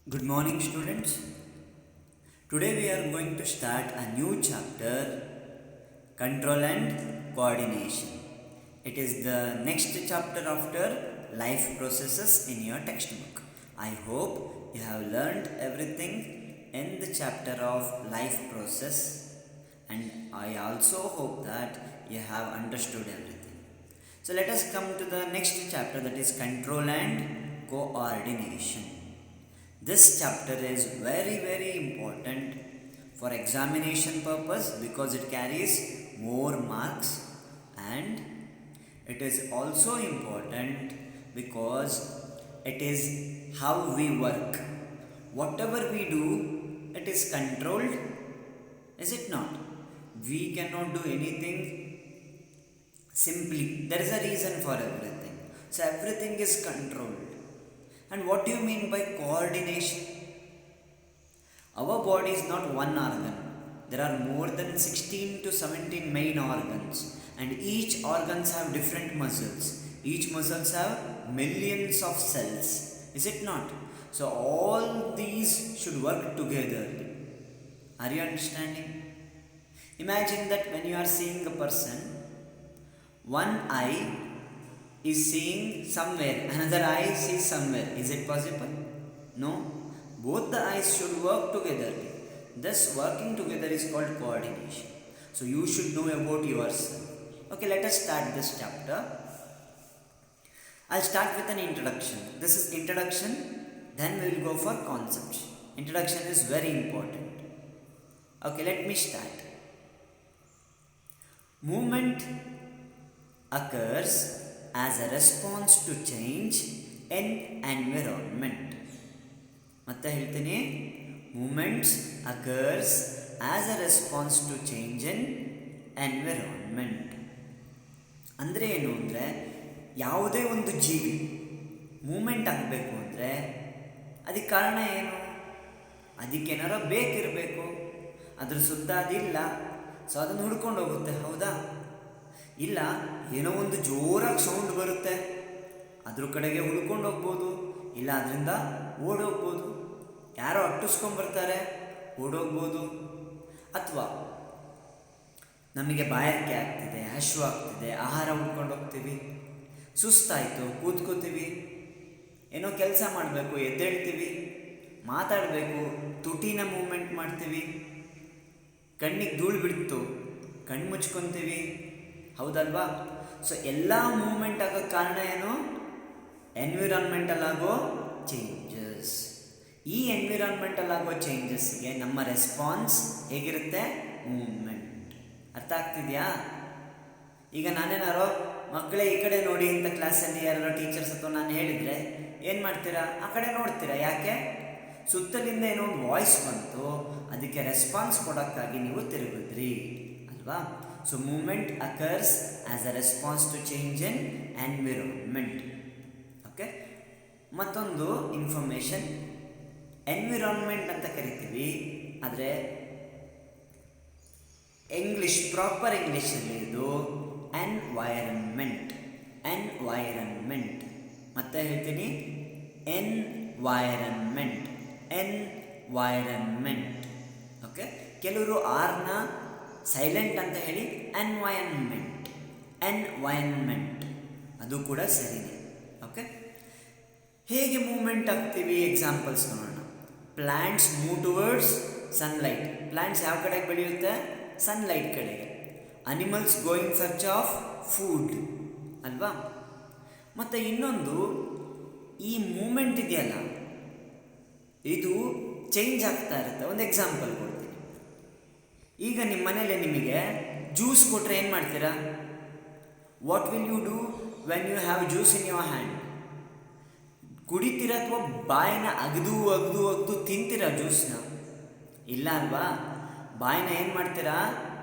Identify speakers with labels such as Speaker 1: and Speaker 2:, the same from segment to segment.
Speaker 1: Good morning, students. Today we are going to start a new chapter, Control and Coordination. It is the next chapter after life processes in your textbook. I hope you have learned everything in the chapter of life process, and I also hope that you have understood everything. So let us come to the next chapter, that is Control and Coordination. This chapter is very important for examination purpose because it carries more marks, and it is also important because it is how we work. Whatever we do, it is controlled, is it not? We cannot do anything simply. There is a reason for everything. So everything is controlled. And what do you mean by coordination? Our body is not one organ. There are more than 16 to 17 main organs, and each organs have different muscles. Each muscles have millions of cells. Is it not? So all these should work together. Are you understanding? Imagine that when you are seeing a person, one eye is seeing somewhere, another eye sees somewhere. Is it possible? No. Both the eyes should work together. Thus, working together is called coordination. So, you should know about yourself. Okay, let us start this chapter. I'll start with an introduction. This is introduction, then we will go for concepts. Introduction is very important. Okay, let me start. Movement occurs as a response to change in environment. ಮತ್ತೆ ಹೇಳ್ತೀನಿ, movements occurs as a response to change in environment. ಅಂದರೆ ಏನು ಅಂದರೆ, ಯಾವುದೇ ಒಂದು ಜೀವಿ moment ಆಗಬೇಕು ಅಂದರೆ ಅದಕ್ಕೆ ಕಾರಣ ಏನು? ಅದಕ್ಕೇನಾರ ಬೇಕಿರಬೇಕು. ಅದ್ರ ಸುತ್ತ ಅದಿಲ್ಲ, ಸೊ ಅದನ್ನು ಹುಡ್ಕೊಂಡು ಹೋಗುತ್ತೆ. ಹೌದಾ? ಇಲ್ಲ, ಏನೋ ಒಂದು ಜೋರಾಗಿ ಸೌಂಡ್ ಬರುತ್ತೆ, ಅದ್ರ ಕಡೆಗೆ ಹುಡ್ಕೊಂಡು ಹೋಗ್ಬೋದು, ಇಲ್ಲ ಅದರಿಂದ ಓಡೋಗ್ಬೋದು. ಯಾರೋ ಅಟ್ಟಿಸ್ಕೊಂಡ್ಬರ್ತಾರೆ, ಓಡೋಗ್ಬೋದು. ಅಥವಾ ನಮಗೆ ಬಾಯಾರಿಕೆ ಆಗ್ತಿದೆ, ಹಶು ಆಗ್ತಿದೆ, ಆಹಾರ ಹುಡ್ಕೊಂಡು ಹೋಗ್ತೀವಿ. ಸುಸ್ತಾಯಿತು, ಕೂತ್ಕೋತೀವಿ. ಏನೋ ಕೆಲಸ ಮಾಡಬೇಕು, ಎದ್ದೇಳ್ತೀವಿ. ಮಾತಾಡಬೇಕು, ತುಟಿನ ಮೂಮೆಂಟ್ ಮಾಡ್ತೀವಿ. ಕಣ್ಣಿಗೆ ಧೂಳು ಬಿಡ್ತು, ಕಣ್ಣು ಮುಚ್ಕೊತೀವಿ. ಹೌದಲ್ವಾ? ಸೊ ಎಲ್ಲ ಮೂಮೆಂಟ್ ಆಗೋಕ್ಕೆ ಕಾರಣ ಏನು? ಎನ್ವಿರಾನ್ಮೆಂಟಲ್ ಆಗೋ ಚೇಂಜಸ್. ಈ ಎನ್ವಿರಾನ್ಮೆಂಟಲ್ ಆಗೋ ಚೇಂಜಸ್ಗೆ ನಮ್ಮ ರೆಸ್ಪಾನ್ಸ್ ಹೇಗಿರುತ್ತೆ? ಮೂಮೆಂಟ್. ಅರ್ಥ ಆಗ್ತಿದೆಯಾ? ಈಗ ನಾನೇನಾರೋ ಮಕ್ಕಳೇ ಈ ಕಡೆ ನೋಡಿ ಅಂತ ಕ್ಲಾಸಲ್ಲಿ ಯಾರೋ ಟೀಚರ್ಸ್ ಅಥವಾ ನಾನು ಹೇಳಿದರೆ ಏನು ಮಾಡ್ತೀರಾ? ಆ ಕಡೆ ನೋಡ್ತೀರಾ. ಯಾಕೆ? ಸುತ್ತಲಿಂದ ಏನೋ ಒಂದು ವಾಯ್ಸ್ ಬಂತು, ಅದಕ್ಕೆ ರೆಸ್ಪಾನ್ಸ್ ಕೊಡೋಕ್ಕಾಗಿ ನೀವು ತಿರುಗಿದ್ರಿ ಅಲ್ವಾ? So movement occurs as a response to change in environment. Okay? ಮತ್ತೊಂದು ಇನ್ಫಾರ್ಮೇಷನ್, ಎನ್ವಿರಾನ್ಮೆಂಟ್ ಅಂತ ಕರಿತೀವಿ, ಆದರೆ ಇಂಗ್ಲಿಷ್, ಪ್ರಾಪರ್ ಇಂಗ್ಲೀಷಲ್ಲಿ ಇದು ಎನ್ವೈರನ್ಮೆಂಟ್. ಎನ್ವೈರನ್ಮೆಂಟ್. ಮತ್ತೆ ಹೇಳ್ತೀನಿ, ಎನ್ವೈರನ್ಮೆಂಟ್. ಎನ್ವೈರನ್ಮೆಂಟ್. ಓಕೆ? ಕೆಲವರು ಆರ್ನ ಸೈಲೆಂಟ್ ಅಂತ ಹೇಳಿ ಎನ್ವೈರನ್ಮೆಂಟ್. ಎನ್ವೈರನ್ಮೆಂಟ್ ಅದು ಕೂಡ ಸರಿನೇ. ಓಕೆ? ಹೇಗೆ ಮೂವ್ಮೆಂಟ್ ಆಗ್ತೀವಿ? ಎಕ್ಸಾಂಪಲ್ಸ್ ನೋಡೋಣ. Plants move towards sunlight. Plants ಯಾವ ಕಡೆಗೆ ಬೆಳೆಯುತ್ತೆ? ಸನ್ಲೈಟ್ ಕಡೆಗೆ. Animals go in search of food ಅಲ್ವಾ? ಮತ್ತು ಇನ್ನೊಂದು, ಈ ಮೂಮೆಂಟ್ ಇದೆಯಲ್ಲ, ಇದು ಚೇಂಜ್ ಆಗ್ತಾ ಇರುತ್ತೆ. ಒಂದು ಎಕ್ಸಾಂಪಲ್ ಕೊಡ್ತೀನಿ. ಈಗ ನಿಮ್ಮ ಮನೇಲಿ ನಿಮಗೆ ಜ್ಯೂಸ್ ಕೊಟ್ಟರೆ ಏನು ಮಾಡ್ತೀರಾ? What will you do when you have juice in your hand? ಕುಡಿತೀರಾ ಅಥವಾ ಬಾಯಿನ ಅಗದು ತಿಂತೀರಾ ಜ್ಯೂಸ್ನ? ಇಲ್ಲ ಅಲ್ವಾ? ಬಾಯಿನ ಏನು ಮಾಡ್ತೀರಾ?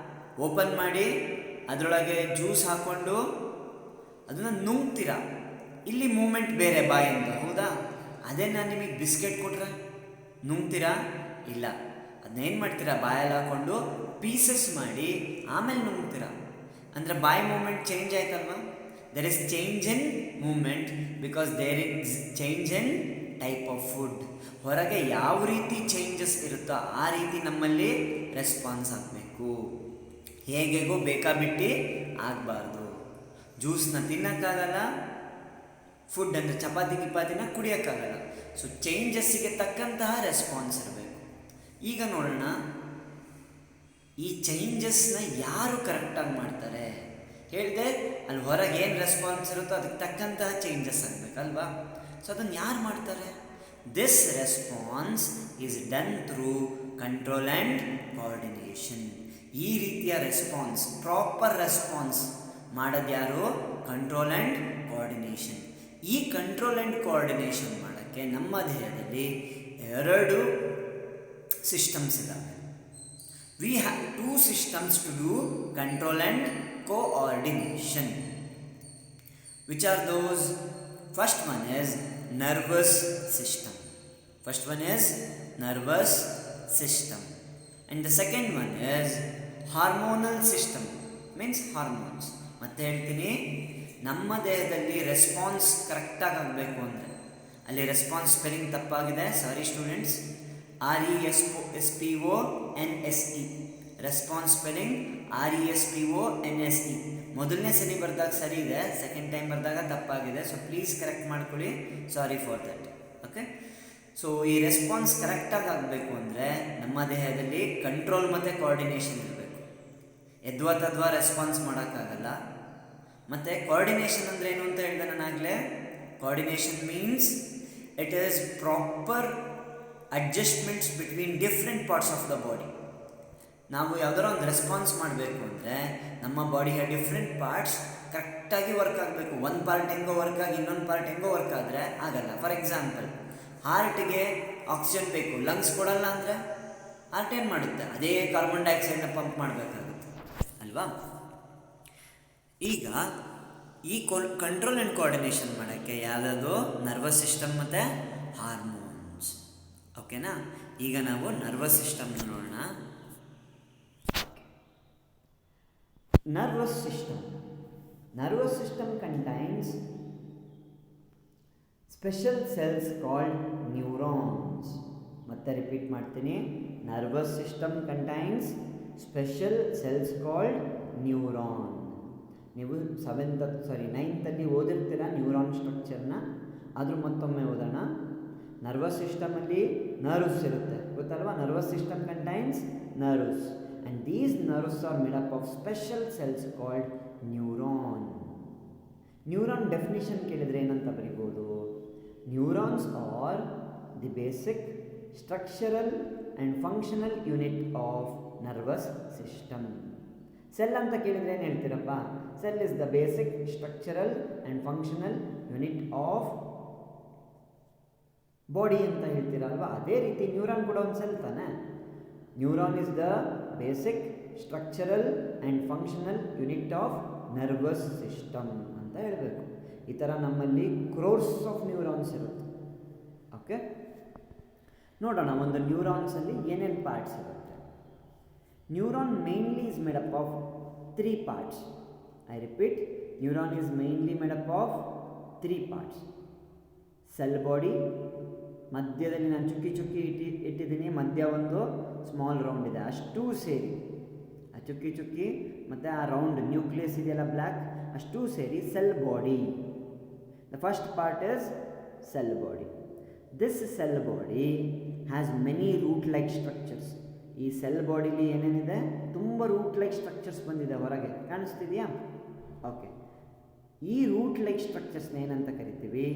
Speaker 1: ಓಪನ್ ಮಾಡಿ ಅದರೊಳಗೆ ಜ್ಯೂಸ್ ಹಾಕ್ಕೊಂಡು ಅದನ್ನು ನುಂಗ್ತೀರಾ. ಇಲ್ಲಿ ಮೂಮೆಂಟ್ ಬೇರೆ ಬಾಯಿಂದ. ಹೌದಾ? ಅದೇ ನಾನು ನಿಮಗೆ ಬಿಸ್ಕೆಟ್ ಕೊಟ್ರೆ ನುಂಗ್ತೀರಾ? ಇಲ್ಲ, ಅದನ್ನೇನು ಮಾಡ್ತೀರಾ? ಬಾಯಲ್ಲಿ ಹಾಕ್ಕೊಂಡು ಪೀಸಸ್ ಮಾಡಿ ಆಮೇಲೆ ನುಂಗ್ತೀರಾ. ಅಂದರೆ ಬಾಯಿ ಮೂಮೆಂಟ್ ಚೇಂಜ್ ಆಯ್ತಲ್ವಾ? there is change in movement because there is change in type of food. ಹೊರಗೆ ಯಾವ ರೀತಿ ಚೇಂಜಸ್ ಇರುತ್ತೋ ಆ ರೀತಿ ನಮ್ಮಲ್ಲಿ ರೆಸ್ಪಾನ್ಸ್ ಆಗಬೇಕು. ಹೇಗೆಗೋ ಬೇಕಾಬಿಟ್ಟು ಆಗಬಾರ್ದು. ಜ್ಯೂಸ್ನ ತಿನ್ನೋಕ್ಕಾಗಲ್ಲ, ಫುಡ್ ಅಂದರೆ ಚಪಾತಿ ಗಿಪಾತಿನ ಕುಡಿಯೋಕ್ಕಾಗಲ್ಲ. ಸೊ ಚೇಂಜಸ್ಸಿಗೆ ತಕ್ಕಂತಹ ರೆಸ್ಪಾನ್ಸ್ ಇರಬೇಕು. ಈಗ ನೋಡೋಣ, ಈ ಚೇಂಜಸ್ನ ಯಾರು ಕರೆಕ್ಟಾಗಿ ಮಾಡ್ತಾರೆ ಹೇಳಿದೆ. ಅಲ್ಲಿ ಹೊರಗೆ ಏನು ರೆಸ್ಪಾನ್ಸ್ ಇರುತ್ತೋ ಅದಕ್ಕೆ ತಕ್ಕಂತಹ ಚೇಂಜಸ್ ಆಗಬೇಕಲ್ವಾ. ಸೊ ಅದನ್ನು ಯಾರು ಮಾಡ್ತಾರೆ? This response is done through control and coordination. ಈ ರೀತಿಯ ರೆಸ್ಪಾನ್ಸ್, ಪ್ರಾಪರ್ ರೆಸ್ಪಾನ್ಸ್ ಮಾಡೋದು ಯಾರು? Control and coordination. ಈ ಕಂಟ್ರೋಲ್ ಆ್ಯಂಡ್ ಕೋಆರ್ಡಿನೇಷನ್ ಮಾಡೋಕ್ಕೆ ನಮ್ಮ ದೇಹದಲ್ಲಿ 2 ಸಿಸ್ಟಮ್ಸ್ ಇದ್ದಾವೆ. We have 2 systems to do control and coordination. Which are those? First one is nervous system. First one is nervous system. And the second one is hormonal system. Means hormones. ಮತ್ತೆ ಹೇಳ್ತೀನಿ, ನಮ್ಮ ದೇಹದಲ್ಲಿ response ಕರೆಕ್ಟಾಗಿ ಆಗಬೇಕು ಅಂದರೆ, ಅಲ್ಲಿ response spelling ತಪ್ಪಾಗಿದೆ, sorry students. RESPONSE response spelling RESPONSE. ಮೊದಲನೇ ಸರಿ ಬರೆದಾಗ ಸರಿ ಇದೆ, ಸೆಕೆಂಡ್ ಟೈಮ್ ಬರೆದಾಗ ತಪ್ಪಾಗಿದೆ. ಸೊ ಪ್ಲೀಸ್ ಕರೆಕ್ಟ್ ಮಾಡ್ಕೊಳ್ಳಿ, sorry for that. Okay, so ಈ ರೆಸ್ಪಾನ್ಸ್ ಕರೆಕ್ಟಾಗಿ ಆಗಬೇಕು ಅಂದರೆ ನಮ್ಮ ದೇಹದಲ್ಲಿ ಕಂಟ್ರೋಲ್ ಮತ್ತು ಕೋಆರ್ಡಿನೇಷನ್ ಇರಬೇಕು. ಎದ್ವಾ ತದ್ವಾ ರೆಸ್ಪಾನ್ಸ್ ಮಾಡೋಕ್ಕಾಗಲ್ಲ. ಮತ್ತು ಕೋಆರ್ಡಿನೇಷನ್ ಅಂದರೆ ಏನು ಅಂತ ಹೇಳಿದೆ ನಾನಾಗಲೇ. Coordination means it is proper adjustments between different parts of the body. ನಾವು ಯಾವುದಾರ ಒಂದು ರೆಸ್ಪಾನ್ಸ್ ಮಾಡಬೇಕು ಅಂದರೆ ನಮ್ಮ ಬಾಡಿಯ ಡಿಫ್ರೆಂಟ್ ಪಾರ್ಟ್ಸ್ ಕರೆಕ್ಟಾಗಿ ವರ್ಕ್ ಆಗಬೇಕು. ಒಂದು ಪಾರ್ಟ್ ಹೆಂಗೋ ವರ್ಕ್ ಆಗಿ ಇನ್ನೊಂದು ಪಾರ್ಟ್ ಹೆಂಗೋ ವರ್ಕ್ ಆದರೆ ಆಗಲ್ಲ. ಫಾರ್ ಎಕ್ಸಾಂಪಲ್, ಹಾರ್ಟಿಗೆ ಆಕ್ಸಿಜನ್ ಬೇಕು, ಲಂಗ್ಸ್ ಕೊಡಲ್ಲ ಅಂದರೆ ಹಾರ್ಟ್ ಏನು ಮಾಡುತ್ತೆ? ಅದೇ ಕಾರ್ಬನ್ ಡೈಆಕ್ಸೈಡ್ನ ಪಂಪ್ ಮಾಡಬೇಕಾಗುತ್ತೆ ಅಲ್ವಾ. ಈಗ ಈ ಕಂಟ್ರೋಲ್ ಆ್ಯಂಡ್ ಕೋಆರ್ಡಿನೇಷನ್ ಮಾಡೋಕ್ಕೆ ಯಾವುದಾದ್ರು ನರ್ವಸ್ ಸಿಸ್ಟಮ್ ಮತ್ತು ಹಾರ್ಮೋನ್ಸ್. ಓಕೆನಾ, ಈಗ ನಾವು ನರ್ವಸ್ ಸಿಸ್ಟಮ್ ನೋಡೋಣ. Nervous system contains special cells called neurons. ಮತ್ತೆ ರಿಪೀಟ್ ಮಾಡ್ತೀನಿ, nervous system contains special cells called neuron. ನೀವು 9th ಓದಿರ್ತೀರ ನ್ಯೂರಾನ್ ಸ್ಟ್ರಕ್ಚರ್ನ, ಆದರೂ ಮತ್ತೊಮ್ಮೆ ಓದೋಣ. ನರ್ವಸ್ ಸಿಸ್ಟಮಲ್ಲಿ ನರ್ವ್ಸ್ ಇರುತ್ತೆ, ಗೊತ್ತಲ್ವಾ. Nervous system contains nerves and these nerves are made up of special cells called neuron. Neuron definition ಕೇಳಿದ್ರೆ ಏನಂತ ಬರೀಬೋದು? Neurons are the basic structural and functional unit of nervous system. Cell ಅಂತ ಕೇಳಿದ್ರೆ ಏನು ಹೇಳ್ತೀರಪ್ಪ? Cell is the basic structural and functional unit of body ಅಂತ ಹೇಳ್ತೀರಲ್ವಾ. ಅದೇ ರೀತಿ ನ್ಯೂರಾನ್ ಕೂಡ ಒಂದು ಸೆಲ್ ತಾನೆ. Neuron is the basic structural and functional unit of nervous system ಅಂತ ಹೇಳಬೇಕು. ಈ ಥರ ನಮ್ಮಲ್ಲಿ ಕ್ರೋರ್ಸ್ ಆಫ್ ನ್ಯೂರಾನ್ಸ್ ಇರುತ್ತೆ. ಓಕೆ, ನೋಡೋಣ ಒಂದು ನ್ಯೂರಾನ್ಸಲ್ಲಿ ಏನೇನು ಪಾರ್ಟ್ಸ್ ಇರುತ್ತೆ. Neuron mainly is made up of 3 parts. I repeat, neuron is mainly made up of 3 parts. Cell body, ಮಧ್ಯದಲ್ಲಿ ನಾನು ಚುಕ್ಕಿ ಇಟ್ಟಿದ್ದೀನಿ, ಮಧ್ಯ ಒಂದು ಸ್ಮಾಲ್ ರೌಂಡ್ ಇದೆ, ಅಷ್ಟು ಸೇರಿ ಆ ಚುಕ್ಕಿ ಮತ್ತು ಆ ರೌಂಡ್ ನ್ಯೂಕ್ಲಿಯಸ್ ಇದೆಯಲ್ಲ ಬ್ಲ್ಯಾಕ್, ಅಷ್ಟು ಸೇರಿ cell body. The first part is cell body. This cell body has many root like structures. ಈ ಸೆಲ್ ಬಾಡಿಲಿ ಏನೇನಿದೆ? ತುಂಬ ರೂಟ್ ಲೈಕ್ ಸ್ಟ್ರಕ್ಚರ್ಸ್ ಬಂದಿದೆ, ಹೊರಗೆ ಕಾಣಿಸ್ತಿದೆಯಾ? ಓಕೆ, ಈ ರೂಟ್ ಲೈಕ್ ಸ್ಟ್ರಕ್ಚರ್ಸ್ನ ಏನಂತ ಕರಿತೀವಿ?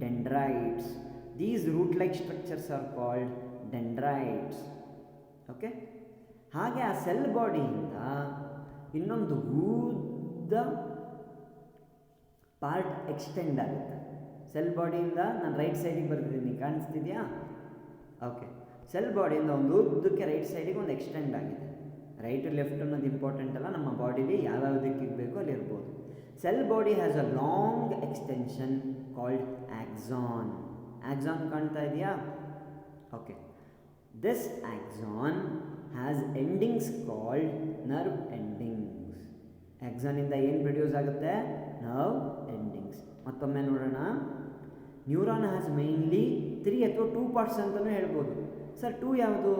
Speaker 1: Dendrites. These root-like structures are called dendrites. Okay, ಹಾಗೆ ಆ ಸೆಲ್ ಬಾಡಿಯಿಂದ ಇನ್ನೊಂದು ಉದ್ದ ಪಾರ್ಟ್ ಎಕ್ಸ್ಟೆಂಡ್ ಆಗುತ್ತೆ. ಸೆಲ್ ಬಾಡಿಯಿಂದ ನಾನು ರೈಟ್ ಸೈಡಿಗೆ ಬರ್ತಿದ್ದೀನಿ, ಕಾಣಿಸ್ತಿದೆಯಾ? ಓಕೆ, ಸೆಲ್ ಬಾಡಿಯಿಂದ ಒಂದು ಉದ್ದಕ್ಕೆ ರೈಟ್ ಸೈಡಿಗೆ ಒಂದು ಎಕ್ಸ್ಟೆಂಡ್ ಆಗಿದೆ. ರೈಟ್ ಲೆಫ್ಟ್ ಅನ್ನೋದು ಇಂಪಾರ್ಟೆಂಟ್ ಅಲ್ಲ, ನಮ್ಮ ಬಾಡಿಲಿ ಯಾವ್ಯಾವ ದಿಕ್ಕಿಗೆ ಬೇಕೋ ಅಲ್ಲಿ ಇರ್ಬೋದು. Cell body has a long extension called axon. Axon ಕಾಣ್ತಾ ಇದೆಯಾ? Okay, this axon has endings called nerve endings. ಆಕ್ಸಾನಿಂದ ಏನು ಪ್ರೊಡ್ಯೂಸ್ ಆಗುತ್ತೆ? Nerve endings. ಮತ್ತೊಮ್ಮೆ ನೋಡೋಣ.
Speaker 2: ನ್ಯೂರಾನ್ ಹ್ಯಾಸ್ ಮೇನ್ಲಿ 3 ಅಥವಾ 2 ಪಾರ್ಟ್ಸ್ ಅಂತಲೂ ಹೇಳ್ಬೋದು. ಸರ್ 2 ಯಾವುದು?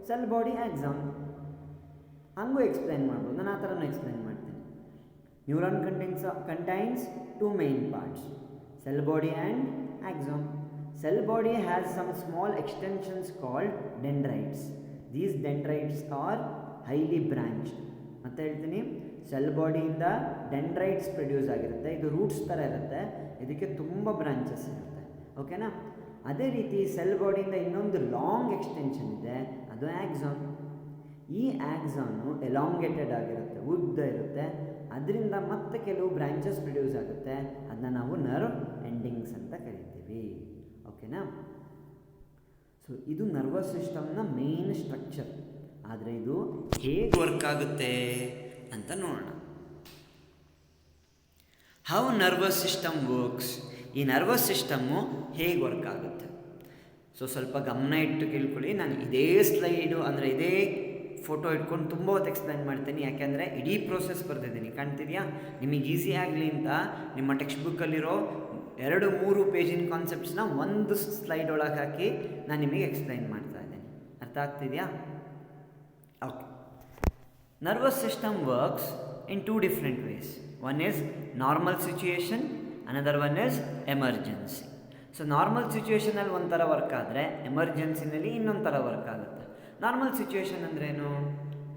Speaker 2: Cell body axon. ಹಂಗೂ ಎಕ್ಸ್ಪ್ಲೈನ್ ಮಾಡ್ಬೋದು, ನಾನು ಆ ಥರನೂ ಎಕ್ಸ್ಪ್ಲೈನ್ ಮಾಡ್ತೀನಿ. Neuron contains 2 main parts, cell body and axon. Cell body has some small extensions called dendrites. These dendrites are highly branched. ಮತ್ತೆ ಹೇಳ್ತೀನಿ, ಸೆಲ್ ಬಾಡಿಯಿಂದ ಡೆಂಡ್ರೈಟ್ಸ್ ಪ್ರೊಡ್ಯೂಸ್ ಆಗಿರುತ್ತೆ. ಇದು ರೂಟ್ಸ್ ಥರ ಇರುತ್ತೆ, ಇದಕ್ಕೆ ತುಂಬ ಬ್ರಾಂಚಸ್ ಇರುತ್ತೆ. ಓಕೆನಾ? ಅದೇ ರೀತಿ ಸೆಲ್ ಬಾಡಿಯಿಂದ ಇನ್ನೊಂದು ಲಾಂಗ್ ಎಕ್ಸ್ಟೆನ್ಷನ್ ಇದೆ, ಅದು ಆಕ್ಸಾನ್. ಈ ಆಕ್ಸಾನು ಎಲಾಂಗೇಟೆಡ್ ಆಗಿರುತ್ತೆ, ಉದ್ದ ಇರುತ್ತೆ. ಅದರಿಂದ ಮತ್ತೆ ಕೆಲವು ಬ್ರಾಂಚಸ್ ಪ್ರೊಡ್ಯೂಸ್ ಆಗುತ್ತೆ, ಅದನ್ನ ನಾವು ನರ್ವ್ ಎಂಡಿಂಗ್ಸ್ ಅಂತ ಕರಿತೀವಿ. ಓಕೆನಾ? ಸೊ ಇದು ನರ್ವಸ್ ಸಿಸ್ಟಮ್ನ ಮೇನ್ ಸ್ಟ್ರಕ್ಚರ್. ಆದರೆ ಇದು ಹೇಗೆ ವರ್ಕ್ ಆಗುತ್ತೆ ಅಂತ ನೋಡೋಣ. How nervous system works. ಈ ನರ್ವಸ್ ಸಿಸ್ಟಮ್ಮು ಹೇಗೆ ವರ್ಕ್ ಆಗುತ್ತೆ? ಸೊ ಸ್ವಲ್ಪ ಗಮನ ಇಟ್ಟು ಕೇಳ್ಕೊಳ್ಳಿ. ನಾನು ಇದೇ ಸ್ಲೈಡು ಅಂದರೆ ಇದೇ ಫೋಟೋ ಇಟ್ಕೊಂಡು ತುಂಬ ಹೊತ್ತು ಎಕ್ಸ್ಪ್ಲೈನ್ ಮಾಡ್ತೀನಿ, ಯಾಕೆಂದರೆ ಇಡೀ ಪ್ರೋಸೆಸ್ ಬರೆದಿದ್ದೀನಿ. ಕಾಣ್ತಿದೆಯಾ? ನಿಮಗೆ ಈಸಿ ಆಗಲಿ ಅಂತ ನಿಮ್ಮ ಟೆಕ್ಸ್ಟ್ ಬುಕ್ಕಲ್ಲಿರೋ 2-3 ಪೇಜಿನ ಕಾನ್ಸೆಪ್ಟ್ಸ್ನ ಒಂದು ಸ್ಲೈಡ್ ಒಳಗೆ ಹಾಕಿ ನಾನು ನಿಮಗೆ ಎಕ್ಸ್ಪ್ಲೈನ್ ಮಾಡ್ತಾ ಇದ್ದೀನಿ. ಅರ್ಥ ಆಗ್ತಿದೆಯಾ? Okay. Nervous system works in 2 different ways. One is normal situation, another one is emergency. So normal ಸಿಚುವೇಷನಲ್ಲಿ ಒಂಥರ ವರ್ಕ್ ಆದರೆ ಎಮರ್ಜೆನ್ಸಿನಲ್ಲಿ ಇನ್ನೊಂದು ಥರ ವರ್ಕ್ ಆಗುತ್ತೆ. ನಾರ್ಮಲ್ ಸಿಚುವೇಷನ್ ಅಂದ್ರೇನು?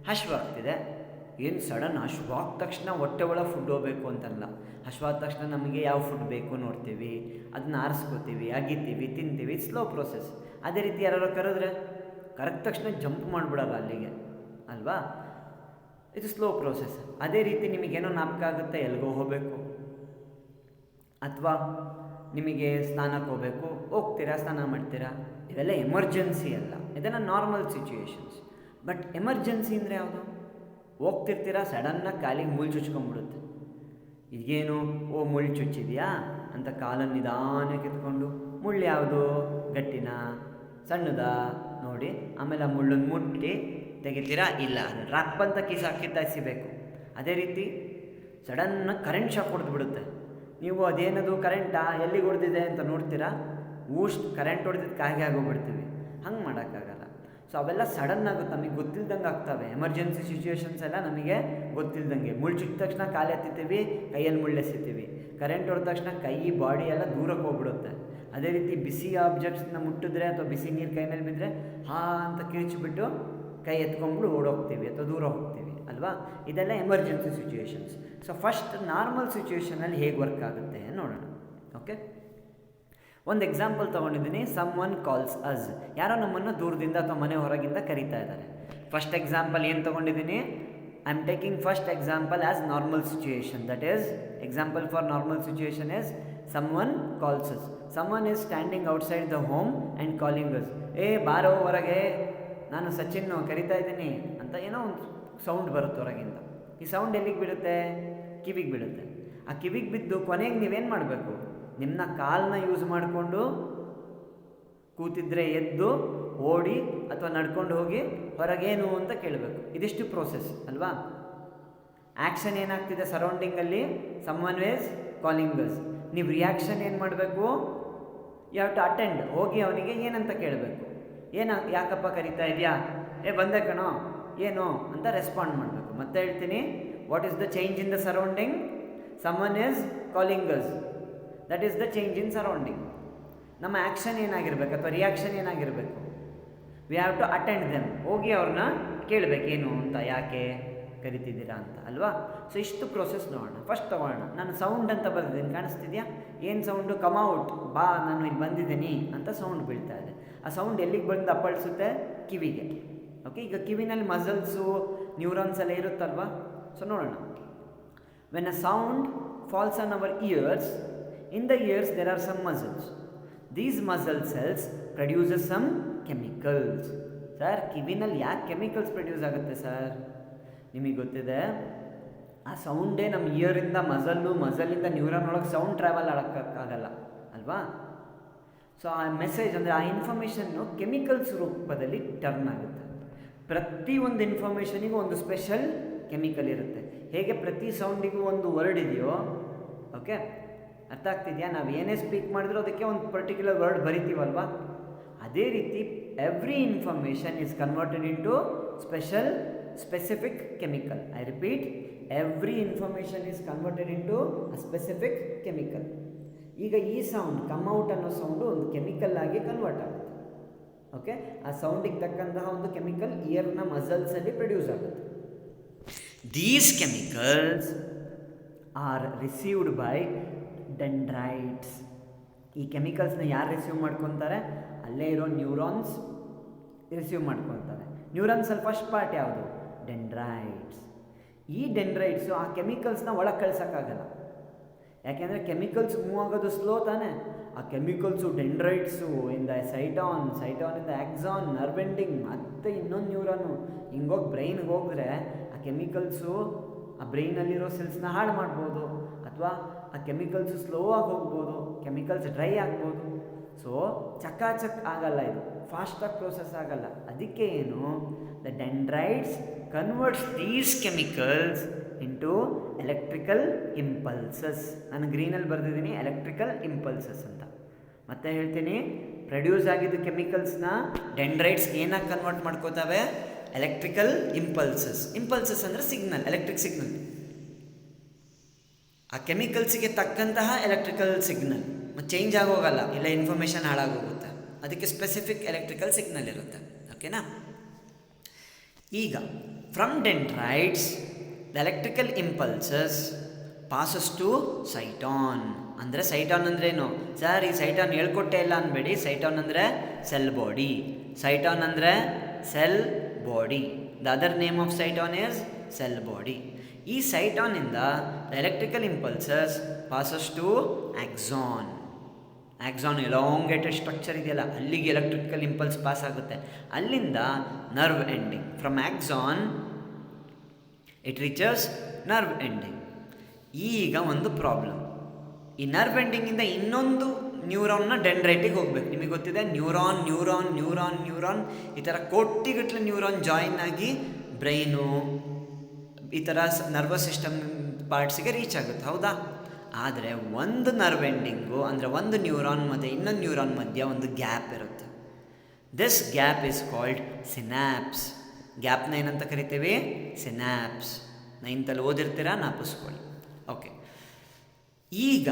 Speaker 2: ಹಶ್ವಾಗ್ತಿದೆ, ಏನು ಸಡನ್ ಹಶ್ವಾದ ತಕ್ಷಣ ಹೊಟ್ಟೆ ಒಳಗೆ ಫುಡ್ ಹೋಗಬೇಕು ಅಂತಲ್ಲ. ಹಶ್ವಾದ ತಕ್ಷಣ ನಮಗೆ ಯಾವ ಫುಡ್ ಬೇಕು ನೋಡ್ತೀವಿ, ಅದನ್ನ ಆರಿಸ್ಕೋತೀವಿ, ಅಗಿತೀವಿ, ತಿಂತೀವಿ. Slow process. ಅದೇ ರೀತಿ ಯಾರು ಕರೆದ್ರೆ ಕರೆದ ತಕ್ಷಣ ಜಂಪ್ ಮಾಡಿಬಿಡಲ್ಲ ಅಲ್ಲಿಗೆ, ಅಲ್ವಾ? ಇದು ಸ್ಲೋ ಪ್ರೋಸೆಸ್. ಅದೇ ರೀತಿ ನಿಮಗೇನೋ ಜ್ಞಾಪಕ ಆಗುತ್ತೆ, ಎಲ್ಲಿಗೋ ಹೋಗಬೇಕು, ಅಥವಾ ನಿಮಗೆ ಸ್ನಾನಕ್ಕೆ ಹೋಗಬೇಕು, ಹೋಗ್ತೀರಾ, ಸ್ನಾನ ಮಾಡ್ತೀರಾ. ಇವೆಲ್ಲ ಎಮರ್ಜೆನ್ಸಿ ಅಲ್ಲ, ಇದೆಲ್ಲ ನಾರ್ಮಲ್ ಸಿಚುವೇಶನ್ಸ್. ಬಟ್ ಎಮರ್ಜೆನ್ಸಿ ಅಂದರೆ ಯಾವುದು? ಹೋಗ್ತಿರ್ತೀರಾ, ಸಡನ್ನಾಗಿ ಕಾಲಿಗೆ ಮುಳ್ಳು ಚುಚ್ಕೊಂಡ್ಬಿಡುತ್ತೆ. ಈಗೇನು, ಓ ಮುಳ್ಳು ಚುಚ್ಚಿದೆಯಾ ಅಂತ ಕಾಲನ್ನು ನಿಧಾನಕ್ಕೆ ಎತ್ಕೊಂಡು, ಮುಳ್ಳು ಯಾವುದು? ಗಟ್ಟಿನ ಸಣ್ಣದಾ ನೋಡಿ, ಆಮೇಲೆ ಆ ಮುಳ್ಳನ್ನು ಮುಟ್ಟಿ ತೆಗಿತೀರಾ? ಇಲ್ಲ, ಅದು ರಾಪ್ ಅಂತ ಕಿತ್ತಾಯಿಸಬೇಕು. ಅದೇ ರೀತಿ ಸಡನ್ನಾಗಿ ಕರೆಂಟ್ ಶಾಕ್ ಹೊಡೆದು ಬಿಡುತ್ತೆ. ನೀವು ಅದೇನದು ಕರೆಂಟಾ, ಎಲ್ಲಿಗೆ ಹೊಡೆದಿದೆ ಅಂತ ನೋಡ್ತೀರಾ, ಕರೆಂಟ್ ಹೊಡೆದಿದ್ದು ಕಾಯಿಗೆ ಆಗೋಗ್ಬಿಡ್ತೀವಿ. ಹಂಗೆ ಮಾಡೋಕ್ಕಾಗಲ್ಲ. ಸೊ ಅವೆಲ್ಲ ಸಡನ್ ಆಗುತ್ತೆ, ನಮಗೆ ಗೊತ್ತಿಲ್ದಂಗೆ ಆಗ್ತವೆ. ಎಮರ್ಜೆನ್ಸಿ ಸಿಚುವೇಶನ್ಸ್ ಎಲ್ಲ ನಮಗೆ ಗೊತ್ತಿಲ್ದಂಗೆ. ಮುಳ್ಳು ಚುಚ್ಚಿದ ತಕ್ಷಣ ಕಾಲು ಎತ್ತಿತೀವಿ, ಕೈಯಲ್ಲಿ ಮುಳ್ಳೆಸಿತೀವಿ. ಕರೆಂಟ್ ಹೊಡೆದ ತಕ್ಷಣ ಕೈ ಬಾಡಿ ಎಲ್ಲ ದೂರಕ್ಕೆ ಹೋಗ್ಬಿಡುತ್ತೆ. ಅದೇ ರೀತಿ ಬಿಸಿ ಆಬ್ಜೆಕ್ಟ್ಸ್ನ ಮುಟ್ಟಿದ್ರೆ ಅಥವಾ ಬಿಸಿ ನೀರು ಕೈ ಮೇಲೆ ಬಿದ್ದರೆ ಅಂತ ಕಿರಿಚಿಬಿಟ್ಟು ಕೈ ಎತ್ಕೊಂಡ್ಬಿಟ್ಟು ಓಡೋಗ್ತೀವಿ ಅಥವಾ ದೂರ ಹೋಗ್ತೀವಿ, ಅಲ್ವಾ? ಇದೆಲ್ಲ emergency situations. So first normal ಸಿಚುವೇಷನಲ್ಲಿ ಹೇಗೆ ವರ್ಕ್ ಆಗುತ್ತೆ ನೋಡೋಣ. ಓಕೆ, ಒಂದು ಎಕ್ಸಾಂಪಲ್ ತೊಗೊಂಡಿದ್ದೀನಿ. Someone calls us. ಯಾರೋ ನಮ್ಮನ್ನು ದೂರದಿಂದ ಅಥವಾ ಮನೆ ಹೊರಗಿಂದ ಕರೀತಾ ಇದ್ದಾರೆ. ಫಸ್ಟ್ ಎಕ್ಸಾಂಪಲ್ ಏನು ತೊಗೊಂಡಿದ್ದೀನಿ? I am taking first example as normal situation. That is example for normal situation is someone calls us. Someone is standing outside the home and calling us. ಏ ಬಾರೋ ಹೊರಗೆ, ನಾನು ಸಚಿನ್ ಕರಿತಾ ಇದ್ದೀನಿ ಅಂತ ಏನೋ ಒಂದು ಸೌಂಡ್ ಬರುತ್ತೆ ಹೊರಗಿಂದ. ಈ ಸೌಂಡ್ ಎಲ್ಲಿಗೆ ಬೀಳುತ್ತೆ? ಕಿವಿಗೆ ಬೀಳುತ್ತೆ. ಆ ಕಿವಿಗೆ ಬಿದ್ದು ಕೊನೆಗೆ ನೀವೇನು ಮಾಡಬೇಕು? ನಿಮ್ಮ ಕಾಲನ್ನ ಯೂಸ್ ಮಾಡಿಕೊಂಡು ಕೂತಿದ್ರೆ ಎದ್ದು ಓಡಿ ಅಥವಾ ನಡ್ಕೊಂಡು ಹೋಗಿ ಹೊರಗೇನು ಅಂತ ಕೇಳಬೇಕು. ಇದಿಷ್ಟು ಪ್ರೋಸೆಸ್ ಅಲ್ವಾ? ಆ್ಯಕ್ಷನ್ ಏನಾಗ್ತಿದೆ ಸರೌಂಡಿಂಗಲ್ಲಿ? Someone was calling us. ನೀವು ರಿಯಾಕ್ಷನ್ ಏನು ಮಾಡಬೇಕು? You have to attend. ಹೋಗಿ ಅವನಿಗೆ ಏನಂತ ಕೇಳಬೇಕು. ಯಾಕಪ್ಪ ಕರಿತಾ ಇದೆಯಾ? ಬಂದೆ ಕಣೋ, ಏನು ಅಂತ ರೆಸ್ಪಾಂಡ್ ಮಾಡಬೇಕು. ಮತ್ತೆ ಹೇಳ್ತೀನಿ, what is the change in the surrounding? Someone is calling us, that is the change in surrounding. ನಮ್ಮ ಆ್ಯಕ್ಷನ್ ಏನಾಗಿರ್ಬೇಕು ಅಥವಾ ರಿಯಾಕ್ಷನ್ ಏನಾಗಿರಬೇಕು? We have to attend them. ಹೋಗಿ ಅವ್ರನ್ನ ಕೇಳಬೇಕೇನು ಅಂತ, ಯಾಕೆ ಕರಿತಿದ್ದೀರಾ ಅಂತ, ಅಲ್ವಾ? ಸೊ ಇಷ್ಟು ಪ್ರೋಸೆಸ್ ನೋಡೋಣ. ಫಸ್ಟ್ ತೊಗೊಳ್ಳೋಣ. ನಾನು ಸೌಂಡ್ ಅಂತ ಬರೆದಿದ್ದೀನಿ, ಕಾಣಿಸ್ತಿದೆಯಾ? ಏನು ಸೌಂಡು? ಕಮ್ ಔಟ್, ಬಾ, ನಾನು ಇಲ್ಲಿ ಬಂದಿದ್ದೀನಿ ಅಂತ ಸೌಂಡ್ ಬೀಳ್ತಾ ಇದೆ. ಆ ಸೌಂಡ್ ಎಲ್ಲಿಗೆ ಬಂದು ಅಪ್ಪಳಿಸುತ್ತೆ? ಕಿವಿಗೆ. ಓಕೆ, ಈಗ ಕಿವಿನಲ್ಲಿ ಮಸಲ್ಸು, ನ್ಯೂರಾನ್ಸ್ ಎಲ್ಲ ಇರುತ್ತಲ್ವಾ? ಸೊ ನೋಡೋಣ. When a sound falls on our ears, in the ears there are some muscles. These muscle cells produces some chemicals. Sir, ಕಿವಿನಲ್ಲಿ ಯಾಕೆ ಕೆಮಿಕಲ್ಸ್ ಪ್ರೊಡ್ಯೂಸ್ ಆಗುತ್ತೆ ಸರ್? ನಿಮಗೆ ಗೊತ್ತಿದೆ, ಆ ಸೌಂಡೇ ನಮ್ಮ ಇಯರಿಂದ ಮಸಲಿಂದ ನ್ಯೂರಾನ್ ಒಳಗೆ ಸೌಂಡ್ ಟ್ರಾವೆಲ್ ಆಗೋಕ್ಕಾಗಲ್ಲ ಅಲ್ವಾ? ಸೊ ಆ ಮೆಸೇಜ್ ಅಂದರೆ ಆ ಇನ್ಫಾರ್ಮೇಷನ್ನು ಕೆಮಿಕಲ್ಸ್ ರೂಪದಲ್ಲಿ ಟರ್ನ್ ಆಗುತ್ತೆ. ಪ್ರತಿಯೊಂದು ಇನ್ಫಾರ್ಮೇಷನಿಗೂ ಒಂದು ಸ್ಪೆಷಲ್ ಕೆಮಿಕಲ್ ಇರುತ್ತೆ. ಹೇಗೆ ಪ್ರತಿ ಸೌಂಡಿಗೂ ಒಂದು ವರ್ಡ್ ಇದೆಯೋ, ಓಕೆ, ಅರ್ಥ ಆಗ್ತಿದೆಯಾ? ನಾವು ಏನೇ ಸ್ಪೀಕ್ ಮಾಡಿದ್ರೂ ಅದಕ್ಕೆ ಒಂದು ಪರ್ಟಿಕ್ಯುಲರ್ ವರ್ಡ್ ಬರಿತೀವಲ್ವಾ, ಅದೇ ರೀತಿ every information is converted into specific chemical. I repeat, every information is converted into a specific chemical. ಈಗ ಈ ಸೌಂಡ್ ಕಮ್ ಔಟ್ ಅನ್ನೋ ಸೌಂಡು ಒಂದು ಕೆಮಿಕಲ್ ಆಗಿ ಕನ್ವರ್ಟ್ ಆಗುತ್ತೆ. ಓಕೆ, ಆ ಸೌಂಡಿಗೆ ತಕ್ಕಂತಹ ಒಂದು ಕೆಮಿಕಲ್ ಇಯರ್ನ ಮಸಲ್ಸಲ್ಲಿ ಪ್ರೊಡ್ಯೂಸ್ ಆಗುತ್ತೆ. These chemicals are received by dendrites. ಈ ಕೆಮಿಕಲ್ಸ್ನ ಯಾರು ರಿಸೀವ್ ಮಾಡ್ಕೊತಾರೆ? ಅಲ್ಲೇ ಇರೋ ನ್ಯೂರಾನ್ಸ್ ರಿಸೀವ್ ಮಾಡ್ಕೊತಾರೆ. ನ್ಯೂರಾನ್ಸಲ್ಲಿ ಫಸ್ಟ್ ಪಾರ್ಟ್ ಯಾವುದು? ಡೆಂಡ್ರೈಟ್ಸ್. ಈ ಡೆಂಡ್ರೈಟ್ಸು ಆ ಕೆಮಿಕಲ್ಸ್ನ ಒಳಗೆ ಕಳ್ಸೋಕ್ಕಾಗಲ್ಲ. ಯಾಕೆಂದರೆ ಕೆಮಿಕಲ್ಸ್ ಮೂವ್ ಆಗೋದು ಸ್ಲೋ ತಾನೆ. ಆ ಕೆಮಿಕಲ್ಸು ಡೆಂಡ್ರೈಟ್ಸು ಇಂದ ಸೈಟಾನಿಂದ ಆಕ್ಸಾನ್, ನರ್ವ್ ಎಂಡಿಂಗ್, ಮತ್ತು ಇನ್ನೊಂದು ನ್ಯೂರಾನು ಹಿಂಗೋಗಿ ಬ್ರೈನ್ಗೆ ಹೋಗಿದ್ರೆ ಆ ಕೆಮಿಕಲ್ಸು ಆ ಬ್ರೈನಲ್ಲಿರೋ ಸೆಲ್ಸ್ನ ಹಾಳು ಮಾಡ್ಬೋದು, ಅಥವಾ ಆ ಕೆಮಿಕಲ್ಸು ಸ್ಲೋ ಆಗಿ ಹೋಗ್ಬೋದು, ಕೆಮಿಕಲ್ಸ್ ಡ್ರೈ ಆಗ್ಬೋದು. ಸೊ ಚಕಾಚಕ್ ಆಗಲ್ಲ, ಇದು ಫಾಸ್ಟಾಗಿ ಪ್ರೋಸೆಸ್ ಆಗಲ್ಲ. ಅದಕ್ಕೆ ಏನು, the dendrites converts these chemicals into electrical impulses. ನಾನು ಗ್ರೀನಲ್ಲಿ ಬರೆದಿದ್ದೀನಿ ಎಲೆಕ್ಟ್ರಿಕಲ್ ಇಂಪಲ್ಸಸ್ ಅಂತ. ಮತ್ತೆ ಹೇಳ್ತೀನಿ, ಪ್ರೊಡ್ಯೂಸ್ ಆಗಿದ್ದು ಕೆಮಿಕಲ್ಸ್ನ ಡೆಂಡ್ರೈಟ್ಸ್ ಏನಾಗಿ ಕನ್ವರ್ಟ್ ಮಾಡ್ಕೋತಾವೆ? Electrical impulses. ಇಂಪಲ್ಸಸ್ ಅಂದರೆ ಸಿಗ್ನಲ್, ಎಲೆಕ್ಟ್ರಿಕ್ ಸಿಗ್ನಲ್. ಆ ಕೆಮಿಕಲ್ಸಿಗೆ ತಕ್ಕಂತಹ ಎಲೆಕ್ಟ್ರಿಕಲ್ ಸಿಗ್ನಲ್ ಮತ್ತು ಚೇಂಜ್ ಆಗೋಗಲ್ಲ, ಇಲ್ಲ ಇನ್ಫಾರ್ಮೇಷನ್ ಹಾಳಾಗೋಗುತ್ತೆ. ಅದಕ್ಕೆ ಸ್ಪೆಸಿಫಿಕ್ ಎಲೆಕ್ಟ್ರಿಕಲ್ ಸಿಗ್ನಲ್ ಇರುತ್ತೆ. ಓಕೆನಾ? ಈಗ from dendrites the electrical impulses passes to cyton. ಅಂದರೆ ಸೈಟಾನ್ ಅಂದ್ರೇನು ಸರ್? ಈ ಸೈಟಾನ್ ಹೇಳ್ಕೊಟ್ಟೆ ಇಲ್ಲ ಅನ್ಬೇಡಿ. ಸೈಟಾನ್ ಅಂದರೆ ಸೆಲ್ ಬಾಡಿ. ಸೈಟಾನ್ ಅಂದರೆ cell body. The other name of cyton is cell body. ಈ ಸೈಟಾನಿಂದ the electrical impulses passes to axon. Axon elongated structure ಇದೆಯಲ್ಲ, ಅಲ್ಲಿಗೆ ಎಲೆಕ್ಟ್ರಿಕಲ್ ಇಂಪಲ್ಸ್ ಪಾಸ್ ಆಗುತ್ತೆ. ಅಲ್ಲಿಂದ nerve ending. From axon it reaches nerve ending. ಈಗ ಒಂದು problem, ಈ nerve ಎಂಡಿಂಗಿಂದ ಇನ್ನೊಂದು ನ್ಯೂರಾನ್ನ ಡೆಂಡ್ರೈಟಿಗೆ ಹೋಗ್ಬೇಕು. ನಿಮಗೆ ಗೊತ್ತಿದೆ, ನ್ಯೂರಾನ್ ನ್ಯೂರಾನ್ ನ್ಯೂರಾನ್ ನ್ಯೂರಾನ್ ಈ ಥರ ಕೋಟಿಗಟ್ಟಲೆ ನ್ಯೂರಾನ್ ಜಾಯಿನ್ ಆಗಿ ಬ್ರೈನು ಈ ಥರ ನರ್ವಸ್ ಸಿಸ್ಟಮ್ ಪಾರ್ಟ್ಸಿಗೆ ರೀಚ್ ಆಗುತ್ತೆ, ಹೌದಾ? ಆದರೆ ಒಂದು ನರ್ವ್ ಎಂಡಿಂಗು ಅಂದರೆ ಒಂದು ನ್ಯೂರಾನ್ ಮತ್ತು ಇನ್ನೊಂದು ನ್ಯೂರಾನ್ ಮಧ್ಯೆ ಒಂದು ಗ್ಯಾಪ್ ಇರುತ್ತೆ. This gap is called synapse. ಗ್ಯಾಪ್ನ ಏನಂತ ಕರಿತೀವಿ? ಸಿನಾಪ್ಸ್. 9th ಓದಿರ್ತೀರಾ, ನಾಪಿಸ್ಕೊಳ್ಳಿ. ಓಕೆ, ಈಗ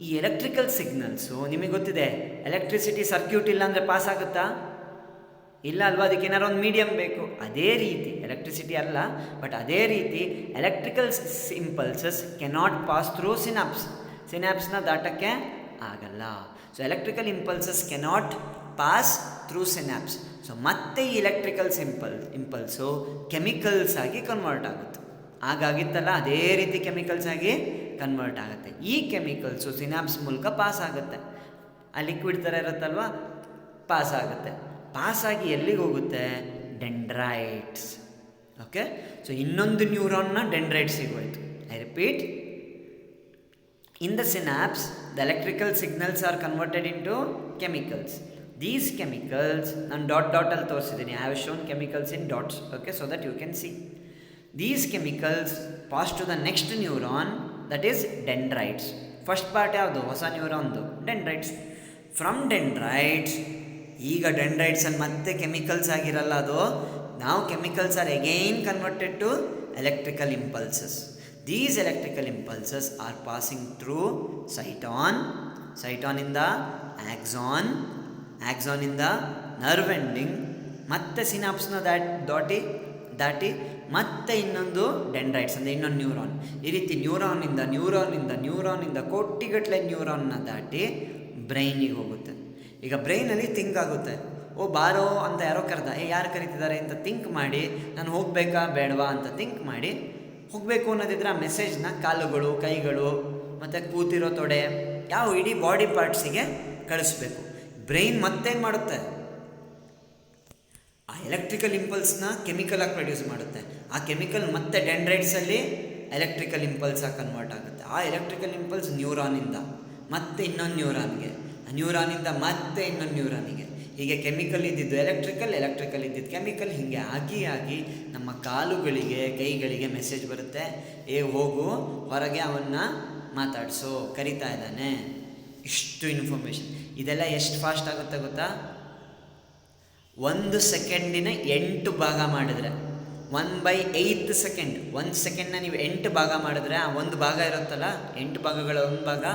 Speaker 2: ಈ ಎಲೆಕ್ಟ್ರಿಕಲ್ ಸಿಗ್ನಲ್ಸು ನಿಮಗೆ ಗೊತ್ತಿದೆ, ಎಲೆಕ್ಟ್ರಿಸಿಟಿ ಸರ್ಕ್ಯೂಟ್ ಇಲ್ಲ ಅಂದರೆ ಪಾಸ್ ಆಗುತ್ತಾ? ಇಲ್ಲ ಅಲ್ವಾ? ಅದಕ್ಕೆ ಏನಾರು ಒಂದು ಮೀಡಿಯಮ್ ಬೇಕು. ಅದೇ ರೀತಿ ಎಲೆಕ್ಟ್ರಿಸಿಟಿ ಅಲ್ಲ, ಬಟ್ ಅದೇ ರೀತಿ electrical impulses cannot pass through synapse. ಸಿನಾಪ್ಸ್ನ ದಾಟಕ್ಕೆ ಆಗಲ್ಲ. So electrical impulses cannot pass through synapse. So ಮತ್ತೆ ಈ ಎಲೆಕ್ಟ್ರಿಕಲ್ ಇಂಪಲ್ಸು ಕೆಮಿಕಲ್ಸ್ ಆಗಿ ಕನ್ವರ್ಟ್ ಆಗುತ್ತೆ. ಆಗಾಗಿತ್ತಲ್ಲ, ಅದೇ ರೀತಿ ಕೆಮಿಕಲ್ಸ್ ಆಗಿ ಕನ್ವರ್ಟ್ ಆಗುತ್ತೆ. ಈ ಕೆಮಿಕಲ್ಸು ಸಿನಾಪ್ಸ್ ಮೂಲಕ ಪಾಸ್ ಆಗುತ್ತೆ. ಆ ಲಿಕ್ವಿಡ್ ಥರ ಇರುತ್ತಲ್ವ, ಪಾಸ್ ಆಗುತ್ತೆ. ಪಾಸಾಗಿ ಎಲ್ಲಿಗೆ ಹೋಗುತ್ತೆ? ಡೆಂಡ್ರೈಟ್ಸ್. ಓಕೆ, ಸೊ ಇನ್ನೊಂದು ನ್ಯೂರಾನ್ನ ಡೆಂಡ್ರೈಟ್ಸಿಗೆ ಹೋಯಿತು. I repeat, in the synapse the electrical signals are converted into chemicals. These chemicals ನಾನು ಡಾಟಲ್ಲಿ ತೋರಿಸಿದ್ದೀನಿ. I have shown chemicals in dots. Okay, so that you can see. These chemicals pass to the next neuron, that is dendrites. First part ಯಾವುದು? ಹೊಸ ನ್ಯೂರಾನ್ದು dendrites. From dendrites, ಈಗ dendrites ಅಲ್ಲಿ ಮತ್ತೆ chemicals ಆಗಿರಲ್ಲ ಅದು. ನಾವು chemicals are again converted to electrical impulses. These electrical impulses are passing through cyton, ಸೈಟಾನಿಂದ ಆಕ್ಸಾನ್, ಆಕ್ಸಾನಿಂದ ನರ್ವ್ ಎಂಡಿಂಗ್, ಮತ್ತೆ ಸಿನಾಪ್ಸ್ನ ದಾಟಿ ಮತ್ತೆ ಇನ್ನೊಂದು ಡೆಂಡ್ರೈಟ್ಸ್ ಅಂದರೆ ಇನ್ನೊಂದು ನ್ಯೂರಾನ್. ಈ ರೀತಿ ನ್ಯೂರಾನಿಂದ ಕೋಟಿಗಟ್ಟಲೆ ನ್ಯೂರಾನ್ನ ದಾಟಿ ಬ್ರೈನಿಗೆ ಹೋಗುತ್ತೆ. ಈಗ ಬ್ರೈನಲ್ಲಿ ಥಿಂಕ್ ಆಗುತ್ತೆ, ಓ ಬಾರೋ ಅಂತ ಯಾರೋ ಕರೆದ, ಯಾರು ಕರೀತಿದ್ದಾರೆ ಅಂತ ಥಿಂಕ್ ಮಾಡಿ, ನಾನು ಹೋಗಬೇಕಾ ಬೇಡವಾ ಅಂತ ಥಿಂಕ್ ಮಾಡಿ ಹೋಗಬೇಕು ಅನ್ನೋದಿದ್ರೆ ಆ ಮೆಸೇಜ್ನ ಕಾಲುಗಳು, ಕೈಗಳು ಮತ್ತು ಕೂತಿರೋ ತೊಡೆ ಯಾವ ಇಡೀ ಬಾಡಿ ಪಾರ್ಟ್ಸಿಗೆ ಕಳಿಸ್ಬೇಕು. ಬ್ರೈನ್ ಮತ್ತೇನು ಮಾಡುತ್ತೆ? ಆ ಎಲೆಕ್ಟ್ರಿಕಲ್ ಇಂಪಲ್ಸ್ನ ಕೆಮಿಕಲಾಗಿ ಪ್ರೊಡ್ಯೂಸ್ ಮಾಡುತ್ತೆ. ಆ ಕೆಮಿಕಲ್ ಮತ್ತೆ ಡೆಂಡ್ರೈಟ್ಸಲ್ಲಿ ಎಲೆಕ್ಟ್ರಿಕಲ್ ಇಂಪಲ್ಸಾಗಿ ಕನ್ವರ್ಟ್ ಆಗುತ್ತೆ. ಆ ಎಲೆಕ್ಟ್ರಿಕಲ್ ಇಂಪಲ್ಸ್ ನ್ಯೂರಾನಿಂದ ಮತ್ತೆ ಇನ್ನೊಂದು ನ್ಯೂರಾನ್ಗೆ, ಆ ನ್ಯೂರಾನಿಂದ ಮತ್ತೆ ಇನ್ನೊಂದು ನ್ಯೂರಾನಿಗೆ, ಹೀಗೆ ಕೆಮಿಕಲ್ ಇದ್ದಿದ್ದು ಎಲೆಕ್ಟ್ರಿಕಲ್ ಇದ್ದಿದ್ದು ಕೆಮಿಕಲ್, ಹೀಗೆ ಆಗಿ ನಮ್ಮ ಕಾಲುಗಳಿಗೆ, ಕೈಗಳಿಗೆ ಮೆಸೇಜ್ ಬರುತ್ತೆ, ಹೋಗು ಹೊರಗೆ ಅವನ್ನ ಮಾತಾಡಿಸು, ಕರಿತಾ ಇದ್ದಾನೆ, ಇಷ್ಟು ಇನ್ಫಾರ್ಮೇಷನ್. ಇದೆಲ್ಲ ಎಷ್ಟು ಫಾಸ್ಟ್ ಆಗುತ್ತೆ ಗೊತ್ತಾ? 1 ಸೆಕೆಂಡಿನ 8 ಭಾಗ ಮಾಡಿದ್ರೆ 1/8 ಸೆಕೆಂಡ್. 1 ಸೆಕೆಂಡ್ನ ನೀವು 8 ಭಾಗ ಮಾಡಿದ್ರೆ ಆ ಒಂದು ಭಾಗ ಇರುತ್ತಲ್ಲ, 8 ಭಾಗಗಳ ಒಂದು ಭಾಗ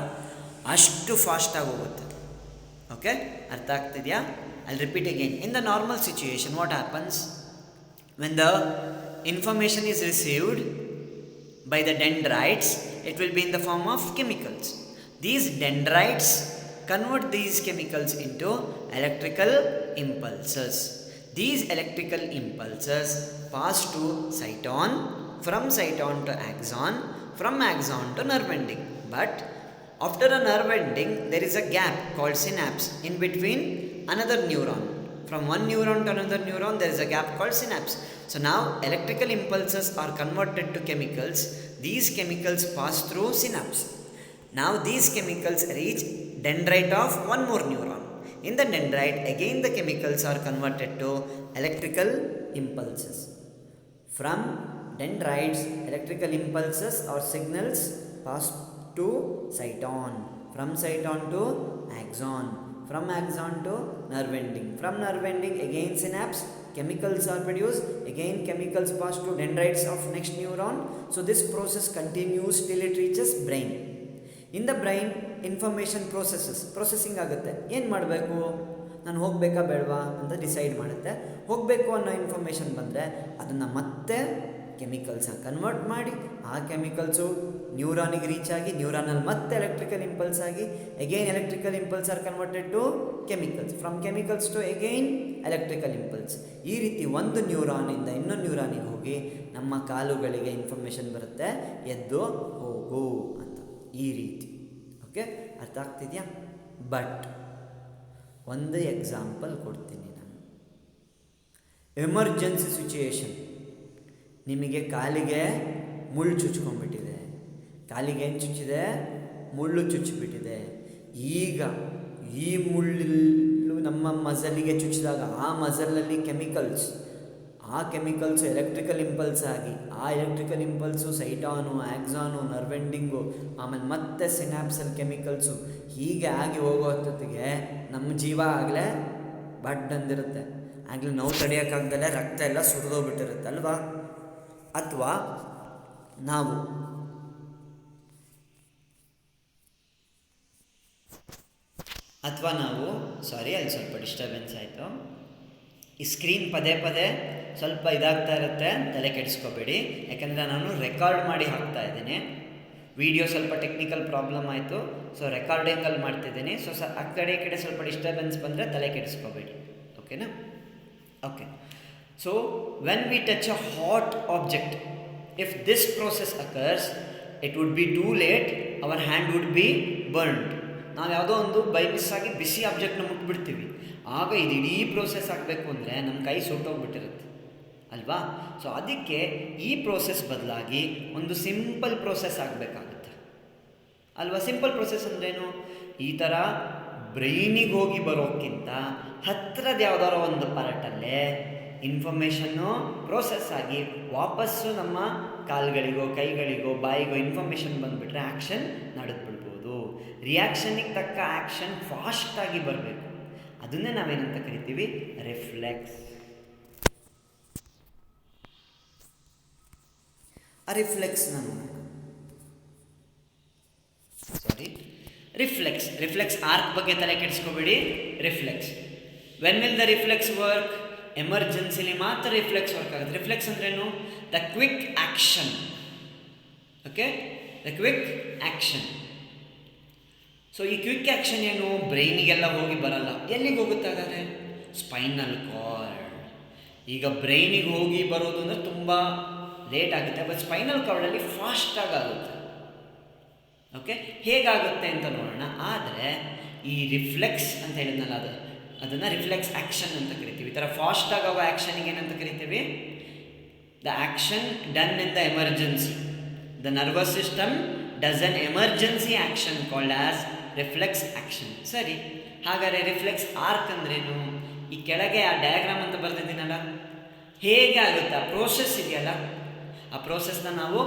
Speaker 2: ಅಷ್ಟು ಫಾಸ್ಟಾಗಿ ಹೋಗುತ್ತೆ. ಓಕೆ, ಅರ್ಥ ಆಗ್ತಿದೆಯಾ? I'll repeat again. In the normal situation, what happens? When the information is received by the dendrites, it will be in the form of chemicals. These dendrites convert these chemicals into electrical impulses. These electrical impulses pass to cyton, from cyton to axon, from axon to nerve ending. But after a nerve ending, there is a gap called synapse in between another neuron. From one neuron to another neuron, there is a gap called synapse. So now electrical impulses are converted to chemicals. These chemicals pass through synapse. Now these chemicals reach dendrite of one more neuron. In the dendrite, again the chemicals are converted to electrical impulses. From dendrites, electrical impulses or signals pass to cyton. From cyton to axon. From axon to nerve ending. From nerve ending, again synapse. Chemicals are produced. Again chemicals pass to dendrites of next neuron. So this process continues till it reaches brain. In the brain, information processing ಆಗುತ್ತೆ. ಏನು ಮಾಡಬೇಕು, ನಾನು ಹೋಗಬೇಕಾ ಬೇಡವಾ ಅಂತ decide ಮಾಡುತ್ತೆ. ಹೋಗಬೇಕು ಅನ್ನೋ ಇನ್ಫಾರ್ಮೇಷನ್ ಬಂದರೆ ಅದನ್ನು ಮತ್ತೆ ಕೆಮಿಕಲ್ಸಾಗಿ ಕನ್ವರ್ಟ್ ಮಾಡಿ, ಆ ಕೆಮಿಕಲ್ಸು ನ್ಯೂರಾನಿಗೆ ರೀಚ್ ಆಗಿ, ನ್ಯೂರಾನಲ್ಲಿ ಮತ್ತೆ ಎಲೆಕ್ಟ್ರಿಕಲ್ ಇಂಪಲ್ಸ್ ಆಗಿ, again electrical impulse are converted to chemicals. From chemicals to again electrical impulse. ಈ ರೀತಿ ಒಂದು ನ್ಯೂರಾನಿಂದ ಇನ್ನೊಂದು ನ್ಯೂರಾನಿಗೆ ಹೋಗಿ ನಮ್ಮ ಕಾಲುಗಳಿಗೆ ಇನ್ಫಾರ್ಮೇಷನ್ ಬರುತ್ತೆ, ಎದ್ದು ಹೋಗು ಅಂತ. ಈ ರೀತಿ. ಓಕೆ, ಅರ್ಥ ಆಗ್ತಿದೆಯಾ? ಬಟ್ ಒಂದು ಎಕ್ಸಾಂಪಲ್ ಕೊಡ್ತೀನಿ ನಾನು. Emergency situation. ನಿಮಗೆ ಕಾಲಿಗೆ ಮುಳ್ಳು ಚುಚ್ಕೊಂಡ್ಬಿಟ್ಟಿದೆ. ಕಾಲಿಗೆ ಏನು ಚುಚ್ಚಿದೆ? ಮುಳ್ಳು ಚುಚ್ಚಿಬಿಟ್ಟಿದೆ. ಈಗ ಈ ಮುಳ್ಳು ನಮ್ಮ ಮಸಲಿಗೆ ಚುಚ್ಚಿದಾಗ ಆ ಮಸಲಲ್ಲಿ ಕೆಮಿಕಲ್ಸ್, ಆ ಕೆಮಿಕಲ್ಸು ಎಲೆಕ್ಟ್ರಿಕಲ್ ಇಂಪಲ್ಸ್ ಆಗಿ, ಆ ಎಲೆಕ್ಟ್ರಿಕಲ್ ಇಂಪಲ್ಸು ಸೈಟಾನು, ಆಕ್ಸಾನು, ನರ್ವೆಂಡಿಂಗು, ಆಮೇಲೆ ಮತ್ತೆ ಸಿನಾಪ್ಸಲ್ ಕೆಮಿಕಲ್ಸು, ಹೀಗೆ ಆಗಿ ಹೋಗೋ ಹೊತ್ತಿಗೆ ನಮ್ಮ ಜೀವ ಆಗಲೇ ಬಡ್ ಅಂದಿರುತ್ತೆ. ಆಗಲೇ ನೋವು ತಡೆಯೋಕ್ಕಾಗ್ದಲೇ ರಕ್ತ ಎಲ್ಲ ಸುರಿದೋಗ್ಬಿಟ್ಟಿರುತ್ತೆ ಅಲ್ವಾ? ಅಥವಾ ನಾವು ಸಾರಿ, ಅಲ್ಲಿ ಸ್ವಲ್ಪ ಡಿಸ್ಟರ್ಬೆನ್ಸ್ ಆಯಿತು. ಈ ಸ್ಕ್ರೀನ್ ಪದೇ ಪದೇ ಸ್ವಲ್ಪ ಇದಾಗ್ತಾ ಇರುತ್ತೆ, ತಲೆ ಕೆಡಿಸ್ಕೋಬೇಡಿ. ಯಾಕೆಂದರೆ ನಾನು ರೆಕಾರ್ಡ್ ಮಾಡಿ ಹಾಕ್ತಾ ಇದ್ದೀನಿ. ವಿಡಿಯೋ ಸ್ವಲ್ಪ ಟೆಕ್ನಿಕಲ್ ಪ್ರಾಬ್ಲಮ್ ಆಯಿತು, ಸೊ ರೆಕಾರ್ಡಿಂಗಲ್ಲಿ ಮಾಡ್ತಿದ್ದೀನಿ. ಸೊ ಆ ಕಡೆ ಈ ಕಡೆ ಸ್ವಲ್ಪ ಡಿಸ್ಟರ್ಬೆನ್ಸ್ ಬಂದರೆ ತಲೆ ಕೆಡಿಸ್ಕೋಬೇಡಿ. ಓಕೆನಾ? Okay. So when we touch a hot object, if this process occurs, it would be too late, our hand would be burned. ನಾವು ಯಾವುದೋ ಒಂದು ಬೈ ಮಿಸ್ ಆಗಿ ಬಿಸಿ ಆಬ್ಜೆಕ್ಟ್ನ ಮುಟ್ಬಿಡ್ತೀವಿ, ಆಗ ಇದು ಇಡೀ ಪ್ರೋಸೆಸ್ ಆಗಬೇಕು ಅಂದರೆ ನಮ್ಮ ಕೈ ಸುಟ್ಟೋಗ್ಬಿಟ್ಟಿರುತ್ತೆ ಅಲ್ವಾ? ಸೊ ಅದಕ್ಕೆ ಈ ಪ್ರೋಸೆಸ್ ಬದಲಾಗಿ ಒಂದು ಸಿಂಪಲ್ ಪ್ರೋಸೆಸ್ ಆಗಬೇಕಾಗುತ್ತೆ ಅಲ್ವಾ? ಸಿಂಪಲ್ ಪ್ರೋಸೆಸ್ ಅಂದ್ರೇನು? ಈ ಥರ ಬ್ರೈನಿಗೆ ಹೋಗಿ ಬರೋಕ್ಕಿಂತ ಹತ್ತಿರದ ಯಾವುದಾರೋ ಒಂದು ಪಾರ್ಟಲ್ಲೇ ಇನ್ಫಾರ್ಮೇಷನ್ನು ಪ್ರೋಸೆಸ್ ಆಗಿ ವಾಪಸ್ಸು ನಮ್ಮ ಕಾಲುಗಳಿಗೋ, ಕೈಗಳಿಗೋ, ಬಾಯಿಗೋ ಇನ್ಫಾರ್ಮೇಷನ್ ಬಂದುಬಿಟ್ರೆ ಆ್ಯಕ್ಷನ್ ನಡೆದ್ಬಿಡ್ಬೋದು. ರಿಯಾಕ್ಷನಿಗೆ ತಕ್ಕ ಆ್ಯಕ್ಷನ್ ಫಾಸ್ಟಾಗಿ ಬರಬೇಕು. ಅದನ್ನೇ ನಾವೇನಂತ ಕರಿತೀವಿ? ರಿಫ್ಲೆಕ್ಸ್. ಆ ರಿಫ್ಲೆಕ್ಸ್ನ ನೋಡೋಣ. ರಿಫ್ಲೆಕ್ಸ್ ಆರ್ಕ್ ಬಗ್ಗೆ ತಲೆ ಕೆಡಿಸ್ಕೋಬೇಡಿ. Reflex, when will the reflex work? ಎಮರ್ಜೆನ್ಸಿಲಿ ಮಾತ್ರ ರಿಫ್ಲೆಕ್ಸ್ ವರ್ಕ್ ಆಗುತ್ತೆ. ರಿಫ್ಲೆಕ್ಸ್ ಅಂದ್ರೇನು? The quick action. Okay, the quick action. So ಈ ಕ್ವಿಕ್ ಆ್ಯಕ್ಷನ್ ಏನು? ಬ್ರೈನಿಗೆಲ್ಲ ಹೋಗಿ ಬರಲ್ಲ. ಎಲ್ಲಿಗೆ ಹೋಗುತ್ತೆ ಹಾಗಾದರೆ? Spinal cord. ಈಗ ಬ್ರೈನಿಗೆ ಹೋಗಿ ಬರೋದು ಅಂದರೆ ತುಂಬ ಲೇಟ್ ಆಗುತ್ತೆ, ಬಟ್ ಸ್ಪೈನಲ್ ಕಾರ್ಡಲ್ಲಿ ಫಾಸ್ಟಾಗಿ ಆಗುತ್ತೆ. ಓಕೆ, ಹೇಗಾಗುತ್ತೆ ಅಂತ ನೋಡೋಣ. ಆದರೆ ಈ ರಿಫ್ಲೆಕ್ಸ್ ಅಂತ ಹೇಳಿದ್ನಲ್ಲ, ಅದನ್ನು ರಿಫ್ಲೆಕ್ಸ್ ಆ್ಯಕ್ಷನ್ ಅಂತ ಕರಿತೀವಿ. ಈ ಥರ ಫಾಸ್ಟಾಗಿ ಆಗೋ ಆ್ಯಕ್ಷನಿಗೆ ಏನಂತ ಕರಿತೀವಿ? The action done in the emergency. The nervous system does an emergency action called as reflex action. ಸರಿ, ಹಾಗಾದರೆ ರಿಫ್ಲೆಕ್ಸ್ ಆರ್ಕ್ ಅಂದ್ರೇನು? ಈ ಕೆಳಗೆ ಆ ಡಯಾಗ್ರಾಮ್ ಅಂತ ಬರೆದಿದ್ದೀನಲ್ಲ, ಹೇಗೆ ಆಗುತ್ತೆ ಆ ಪ್ರೋಸೆಸ್ ಇದೆಯಲ್ಲ, ಆ ಪ್ರೋಸೆಸ್ನ ನಾವು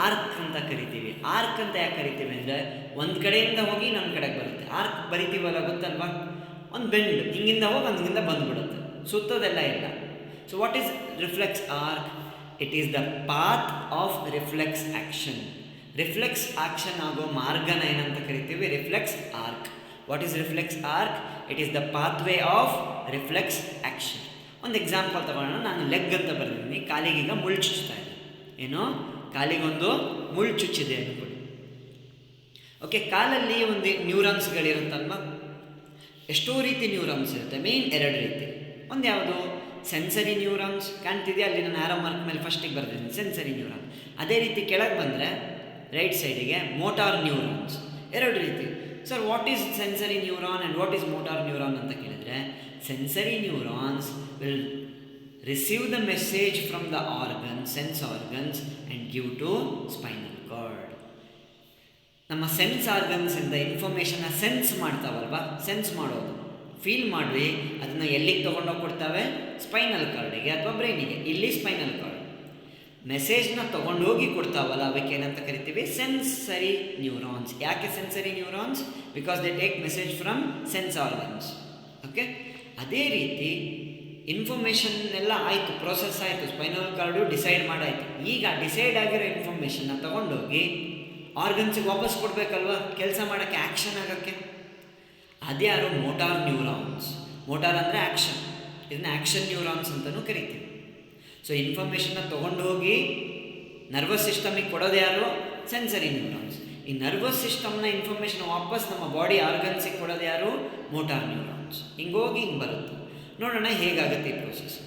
Speaker 2: ಆರ್ಕ್ ಅಂತ ಕರಿತೀವಿ. ಆರ್ಕ್ ಅಂತ ಯಾಕೆ ಕರಿತೀವಿ ಅಂದರೆ ಒಂದು ಕಡೆಯಿಂದ ಹೋಗಿ ಇನ್ನೊಂದು ಕಡೆಗೆ ಬರುತ್ತೆ. ಆರ್ಕ್ ಬರಿತೀವಲ್ಲ, ಗೊತ್ತಲ್ವಾ? ಒಂದು ಬೆಂಡ್ ಹಿಂಗಿಂದ ಹೋಗಿ ಒಂದಿಂದ ಬಂದ್ಬಿಡುತ್ತೆ, ಸುತ್ತೋದೆಲ್ಲ ಇಲ್ಲ. So what is reflex arc? It is the path of reflex action. Reflex action ಆಗೋ ಮಾರ್ಗನ ಏನಂತ ಕರಿತೀವಿ? Reflex arc. What is reflex arc? It is the pathway of reflex action. ಒಂದು ಎಕ್ಸಾಂಪಲ್ ತಗೊಳ್ಳೋಣ. ನಾನು ಲೆಗ್ ಅಂತ ಬರೆದಿದ್ದೀನಿ, ಕಾಲಿಗೀಗ ಮುಳ್ಳು ಚುಚ್ತಾ ಇದೆ. ಏನು? ಕಾಲಿಗೊಂದು ಮುಳ್ಳು ಚುಚ್ಚಿದೆ ಅಂದ್ಕೊಳ್ಳಿ. ಓಕೆ, ಕಾಲಲ್ಲಿ ಒಂದು ನ್ಯೂರಾನ್ಸ್ಗಳಿರುತ್ತಲ್ವ, ಎಷ್ಟೋ ರೀತಿ ನ್ಯೂರಾನ್ಸ್ ಇರುತ್ತೆ. ಮೇನ್ 2 ರೀತಿ. ಒಂದು ಯಾವುದು? Sensory neurons. ಕಾಣ್ತಿದೆಯಾ ಅಲ್ಲಿ? ನಾನು ಆರೋ ಮಾರ್ಕ್ ಮೇಲೆ ಫಸ್ಟಿಗೆ ಬರೆದಿದ್ದೀನಿ ಸೆನ್ಸರಿ ನ್ಯೂರಾನ್. ಅದೇ ರೀತಿ ಕೆಳಗೆ ಬಂದರೆ ರೈಟ್ ಸೈಡಿಗೆ ಮೋಟಾರ್ ನ್ಯೂರಾನ್ಸ್. 2 ರೀತಿ. Sir, what is sensory neuron and what is motor neuron ಅಂತ ಕೇಳಿದರೆ, sensory neurons will receive the message from the organs, sense organs, and give to spinal cord. ನಮ್ಮ sense ಆರ್ಗನ್ಸಿಂದ ಇನ್ಫಾರ್ಮೇಷನ್ನ ಸೆನ್ಸ್ ಮಾಡ್ತಾವಲ್ವಾ, sense ಮಾಡೋದು, feel ಮಾಡಿ ಅದನ್ನು ಎಲ್ಲಿಗೆ ತೊಗೊಂಡೋಗಿ ಕೊಡ್ತಾವೆ? ಸ್ಪೈನಲ್ ಕಾರ್ಡಿಗೆ ಅಥವಾ ಬ್ರೈನಿಗೆ. ಇಲ್ಲಿ ಸ್ಪೈನಲ್ ಕಾರ್ಡ್ ಮೆಸೇಜ್ನ ತೊಗೊಂಡೋಗಿ ಕೊಡ್ತಾವಲ್ಲ, ಅವಕ್ಕೆ ಏನಂತ ಕರಿತೀವಿ? Sensory neurons. ಯಾಕೆ sensory neurons? Because they take message from sense organs. Okay, ಅದೇ ರೀತಿ ಇನ್ಫಾರ್ಮೇಷನ್ ಎಲ್ಲ ಆಯಿತು, ಪ್ರೋಸೆಸ್ ಆಯಿತು, ಸ್ಪೈನಲ್ ಕಾರ್ಡು ಡಿಸೈಡ್ ಮಾಡಾಯಿತು. ಈಗ ಡಿಸೈಡ್ ಆಗಿರೋ ಇನ್ಫಾರ್ಮೇಷನ್ನ ತೊಗೊಂಡೋಗಿ ಆರ್ಗನ್ಸಿಗೆ ವಾಪಸ್ ಕೊಡಬೇಕಲ್ವ, ಕೆಲಸ ಮಾಡೋಕ್ಕೆ, ಆ್ಯಕ್ಷನ್ ಆಗೋಕ್ಕೆ. ಅದ್ಯಾರು? Motor neurons. ಮೋಟಾರ್ ಅಂದರೆ ಆ್ಯಕ್ಷನ್. ಇದನ್ನ ಆ್ಯಕ್ಷನ್ ನ್ಯೂರಾನ್ಸ್ ಅಂತಲೂ ಕರಿತೀವಿ. ಸೊ ಇನ್ಫಾರ್ಮೇಷನ್ನ ತೊಗೊಂಡು ಹೋಗಿ ನರ್ವಸ್ ಸಿಸ್ಟಮಿಗೆ ಕೊಡೋದು ಯಾರು? Sensory neurons. ಈ ನರ್ವಸ್ ಸಿಸ್ಟಮ್ನ ಇನ್ಫಾರ್ಮೇಷನ್ ವಾಪಸ್ ನಮ್ಮ ಬಾಡಿ ಆರ್ಗನ್ಸಿಗೆ ಕೊಡೋದು ಯಾರು? Motor neurons. ಹಿಂಗೋಗಿ ಹಿಂಗೆ ಬರುತ್ತೆ. ನೋಡೋಣ ಹೇಗಾಗುತ್ತೆ ಈ process.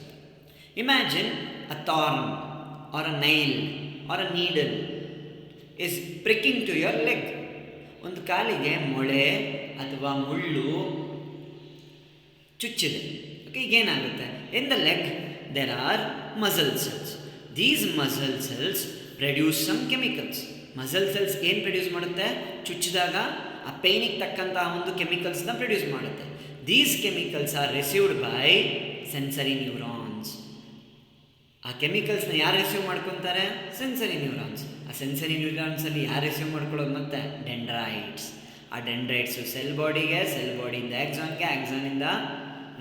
Speaker 2: Imagine a thorn or a nail or a needle is pricking to your leg. ಒಂದು ಕಾಲಿಗೆ ಮೊಳೆ ಅಥವಾ ಮುಳ್ಳು ಚುಚ್ಚಿದೆ. ಓಕೆ, ಈಗೇನಾಗುತ್ತೆ? In the leg there are muscle cells. These muscle cells produce some chemicals. Muscle cells ಏನು produce ಮಾಡುತ್ತೆ? ಚುಚ್ಚಿದಾಗ ಆ ಪೇನಿಗೆ ತಕ್ಕಂತಹ ಒಂದು ಕೆಮಿಕಲ್ಸ್ನ ಪ್ರೊಡ್ಯೂಸ್ ಮಾಡುತ್ತೆ. These chemicals are received by sensory neurons. ಆ ಕೆಮಿಕಲ್ಸ್ನ ಯಾರು ರಿಸೀವ್ ಮಾಡ್ಕೊತಾರೆ? Sensory neurons. ಆ ಸೆನ್ಸರಿ ನ್ಯೂರಾನ್ಸಲ್ಲಿ ಯಾರು ರಿಸೀವ್ ಮಾಡ್ಕೊಳ್ಳೋದು? ಮತ್ತೆ ಡೆಂಡ್ರೈಟ್ಸ್. ಆ ಡೆಂಡ್ರೈಟ್ಸು ಸೆಲ್ ಬಾಡಿಗೆ, ಸೆಲ್ ಬಾಡಿಯಿಂದ ಆಕ್ಸಾನ್ಗೆ, ಆಕ್ಸಾನಿಂದ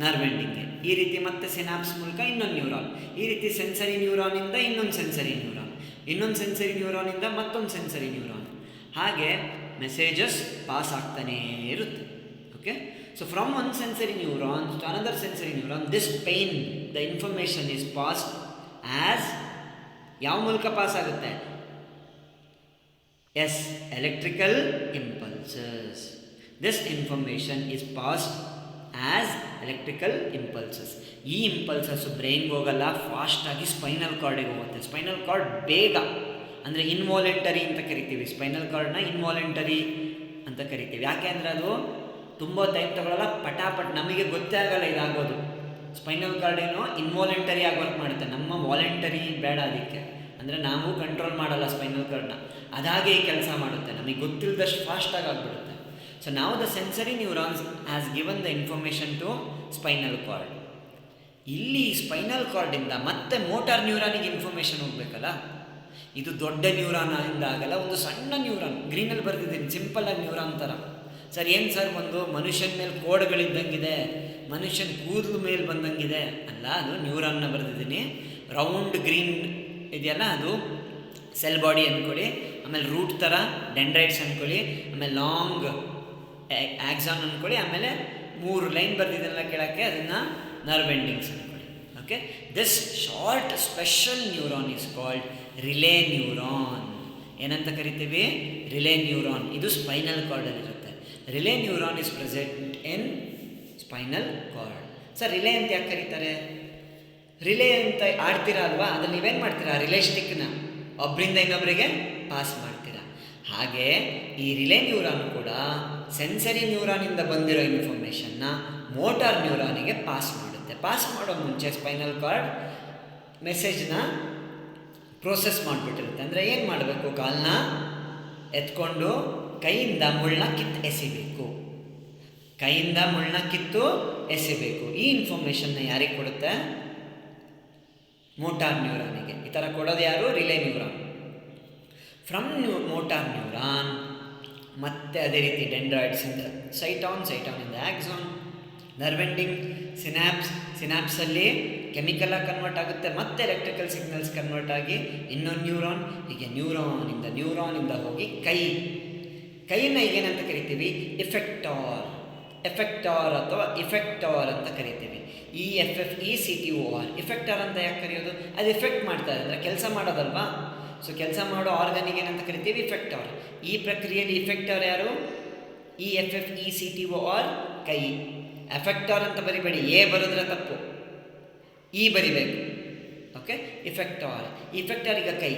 Speaker 2: ನರ್ವ್ ಎಂಡಿಂಗ್ಗೆ, ಈ ರೀತಿ ಮತ್ತೆ ಸಿನಾಪ್ಸ್ ಮೂಲಕ ಇನ್ನೊಂದು ನ್ಯೂರಾನ್, ಈ ರೀತಿ ಸೆನ್ಸರಿ ನ್ಯೂರಾನಿಂದ ಇನ್ನೊಂದು ಸೆನ್ಸರಿ ನ್ಯೂರಾನ್, ಇನ್ನೊಂದು ಸೆನ್ಸರಿ ನ್ಯೂರಾನಿಂದ ಮತ್ತೊಂದು ಸೆನ್ಸರಿ ನ್ಯೂರಾನ್. ಹಾಗೆ ಮೆಸೇಜಸ್ ಪಾಸ್ ಆಗ್ತಾನೇ ಇರುತ್ತೆ. Okay, so from one sensory neuron to another sensory neuron, this pain, the information is passed as ಯಾವ ಮೂಲಕ ಪಾಸ್ ಆಗುತ್ತೆ? Yes, electrical impulses. This information is passed as electrical impulses. ಈ impulses ಬ್ರೈನ್ಗೆ ಹೋಗಲ್ಲ, ಫಾಸ್ಟಾಗಿ spinal ಕಾರ್ಡಿಗೆ ಹೋಗುತ್ತೆ. ಸ್ಪೈನಲ್ ಕಾರ್ಡ್ ಬೇಗ, ಅಂದರೆ ಇನ್ವಾಲೆಂಟರಿ ಅಂತ ಕರಿತೀವಿ. ಸ್ಪೈನಲ್ ಕಾರ್ಡ್ನ ಇನ್ವಾಲೆಂಟರಿ ಅಂತ ಕರಿತೀವಿ. ಯಾಕೆ ಅಂದರೆ ಅದು ತುಂಬ ಟೈಮ್ ತಗೊಳ್ಳಲ್ಲ, ಪಟಾಪಟ್ ನಮಗೆ ಗೊತ್ತೇ ಆಗಲ್ಲ ಇದಾಗೋದು. ಸ್ಪೈನಲ್ ಕಾರ್ಡ್ ಏನೋ ಇನ್ವಾಲೆಂಟರಿ ಆಗಿ ವರ್ಕ್ ಮಾಡುತ್ತೆ, ನಮ್ಮ ವಾಲೆಂಟರಿ ಬೇಡ ಅದಕ್ಕೆ. ಅಂದರೆ ನಾವು ಕಂಟ್ರೋಲ್ ಮಾಡಲ್ಲ ಸ್ಪೈನಲ್ ಕಾರ್ಡ್ನ, ಅದಾಗೆ ಈ ಕೆಲಸ ಮಾಡುತ್ತೆ, ನಮಗೆ ಗೊತ್ತಿಲ್ಲದಷ್ಟು ಫಾಸ್ಟಾಗಿ ಆಗಿಬಿಡುತ್ತೆ. ಸೊ ನಾವು the sensory neurons has given the information to spinal cord. ಇಲ್ಲಿ ಸ್ಪೈನಲ್ ಕಾರ್ಡಿಂದ ಮತ್ತೆ ಮೋಟಾರ್ ನ್ಯೂರಾನಿಗೆ ಇನ್ಫಾರ್ಮೇಷನ್ ಹೋಗಬೇಕಲ್ಲ. ಇದು ದೊಡ್ಡ ನ್ಯೂರಾನಿಂದ ಆಗಲ್ಲ, ಒಂದು ಸಣ್ಣ ನ್ಯೂರಾನ್, ಗ್ರೀನಲ್ಲಿ ಬರೆದಿದ್ದೀನಿ ಸಿಂಪಲ್ಲಾಗಿ ನ್ಯೂರಾನ್ ಥರ. ಸರ್ ಏನು ಸರ್, ಒಂದು ಮನುಷ್ಯನ ಮೇಲೆ ಕೋಡ್ಗಳಿದ್ದಂಗಿದೆ, ಮನುಷ್ಯನ ಕೂದಲು ಮೇಲೆ ಬಂದಂಗಿದೆ ಅಲ್ಲ, ಅದು ನ್ಯೂರಾನ್ನ ಬರೆದಿದ್ದೀನಿ. ರೌಂಡ್ ಗ್ರೀನ್ ಇದೆಯಲ್ಲ, ಅದು ಸೆಲ್ ಬಾಡಿ ಅಂದ್ಕೊಳ್ಳಿ. ಆಮೇಲೆ ರೂಟ್ ಥರ ಡೆಂಡ್ರೈಟ್ಸ್ ಅಂದ್ಕೊಳ್ಳಿ. ಆಮೇಲೆ ಲಾಂಗ್ ಆಕ್ಸಾನ್ ಅಂದ್ಕೊಳ್ಳಿ. ಆಮೇಲೆ 3 ಲೈನ್ ಬರೆದಿದ್ದೆಲ್ಲ ಕೆಳಕ್ಕೆ, ಅದನ್ನು ನರ್ವ್ ಎಂಡಿಂಗ್ಸ್ ಅಂದ್ಕೊಳ್ಳಿ. Okay, this short special neuron is called relay neuron. ಏನಂತ ಕರಿತೀವಿ? Relay neuron. ಇದು ಸ್ಪೈನಲ್ ಕಾರ್ಡಲ್ಲಿರುತ್ತೆ. Relay neuron is present in spinal cord. Sir, relay ಅಂತ ಯಾಕೆ ಕರೀತಾರೆ? ರಿಲೇ ಅಂತ ಆಡ್ತೀರಾ ಅಲ್ವಾ, ಅದನ್ನು ನೀವೇನು ಮಾಡ್ತೀರಾ? ರಿಲೇ ಸ್ಟಿಕ್ನ ಒಬ್ಬರಿಂದ ಇನ್ನೊಬ್ಬರಿಗೆ ಪಾಸ್ ಮಾಡ್ತೀರಾ. ಹಾಗೆ ಈ ರಿಲೇ ನ್ಯೂರಾನ್ ಕೂಡ ಸೆನ್ಸರಿ ನ್ಯೂರಾನಿಂದ ಬಂದಿರೋ ಇನ್ಫಾರ್ಮೇಷನ್ನ ಮೋಟಾರ್ ನ್ಯೂರಾನಿಗೆ ಪಾಸ್ ಮಾಡುತ್ತೆ. ಪಾಸ್ ಮಾಡೋ ಮುಂಚೆ ಸ್ಪೈನಲ್ ಕಾರ್ಡ್ ಮೆಸೇಜ್ನ ಪ್ರೋಸೆಸ್ ಮಾಡಿಬಿಟ್ಟಿರುತ್ತೆ. ಅಂದರೆ ಏನು ಮಾಡಬೇಕು? ಕಾಲನ್ನ ಎತ್ಕೊಂಡು ಕೈಯಿಂದ ಮುಳ್ಳನ್ನ ಕಿತ್ತು ಎಸಿಬೇಕು. ಕೈಯಿಂದ ಮುಳ್ಳನ್ನ ಕಿತ್ತು ಎಸಿಬೇಕು. ಈ ಇನ್ಫಾರ್ಮೇಷನ್ನ ಯಾರಿಗೆ ಕೊಡುತ್ತೆ? ಮೋಟಾರ್ ನ್ಯೂರಾನಿಗೆ. ಈ ಥರ ಕೊಡೋದು ಯಾರು? Relay neuron. From motor neuron ಮತ್ತೆ ಅದೇ ರೀತಿ ಡೆಂಡ್ರಾಯ್ಡ್ಸಿಂದ ಸೈಟಾನಿಂದ ಆಕ್ಸಾನ್, ನರ್ವ್ ಎಂಡಿಂಗ್ ಸಿನಾಪ್ಸಲ್ಲಿ ಕೆಮಿಕಲಾಗಿ ಕನ್ವರ್ಟ್ ಆಗುತ್ತೆ, ಮತ್ತೆ ಎಲೆಕ್ಟ್ರಿಕಲ್ ಸಿಗ್ನಲ್ಸ್ ಕನ್ವರ್ಟ್ ಆಗಿ ಇನ್ನೊಂದು ನ್ಯೂರಾನ್, ಹೀಗೆ ನ್ಯೂರಾನಿಂದ ಹೋಗಿ ಕೈನ ಈಗೇನಂತ ಕರಿತೀವಿ? ಎಫೆಕ್ಟಾರ್ ಅಥವಾ ಇಫೆಕ್ಟಾರ್ ಅಂತ ಕರಿತೀವಿ. EFFECTOR. ಇಫೆಕ್ಟಾರ್ ಅಂತ ಯಾಕೆ ಕರೆಯೋದು? ಅದು ಎಫೆಕ್ಟ್ ಮಾಡ್ತಾರೆ ಅಂದರೆ ಕೆಲಸ ಮಾಡೋದಲ್ವಾ. ಸೊ ಕೆಲಸ ಮಾಡೋ ಆರ್ಗನಿಗೆ ಏನಂತ ಕರಿತೀವಿ? ಇಫೆಕ್ಟಾರ್. ಈ ಪ್ರಕ್ರಿಯೆಯಲ್ಲಿ ಇಫೆಕ್ಟಾರ್ ಯಾರು? EFFECTOR ಕೈ. ಎಫೆಕ್ಟಾರ್ ಅಂತ ಬರಿಬೇಡಿ, ಬರೆದ್ರೆ ತಪ್ಪು, ಬರಿಬೇಕು. ಓಕೆ, ಇಫೆಕ್ಟಾರ್ ಈಗ ಕೈ.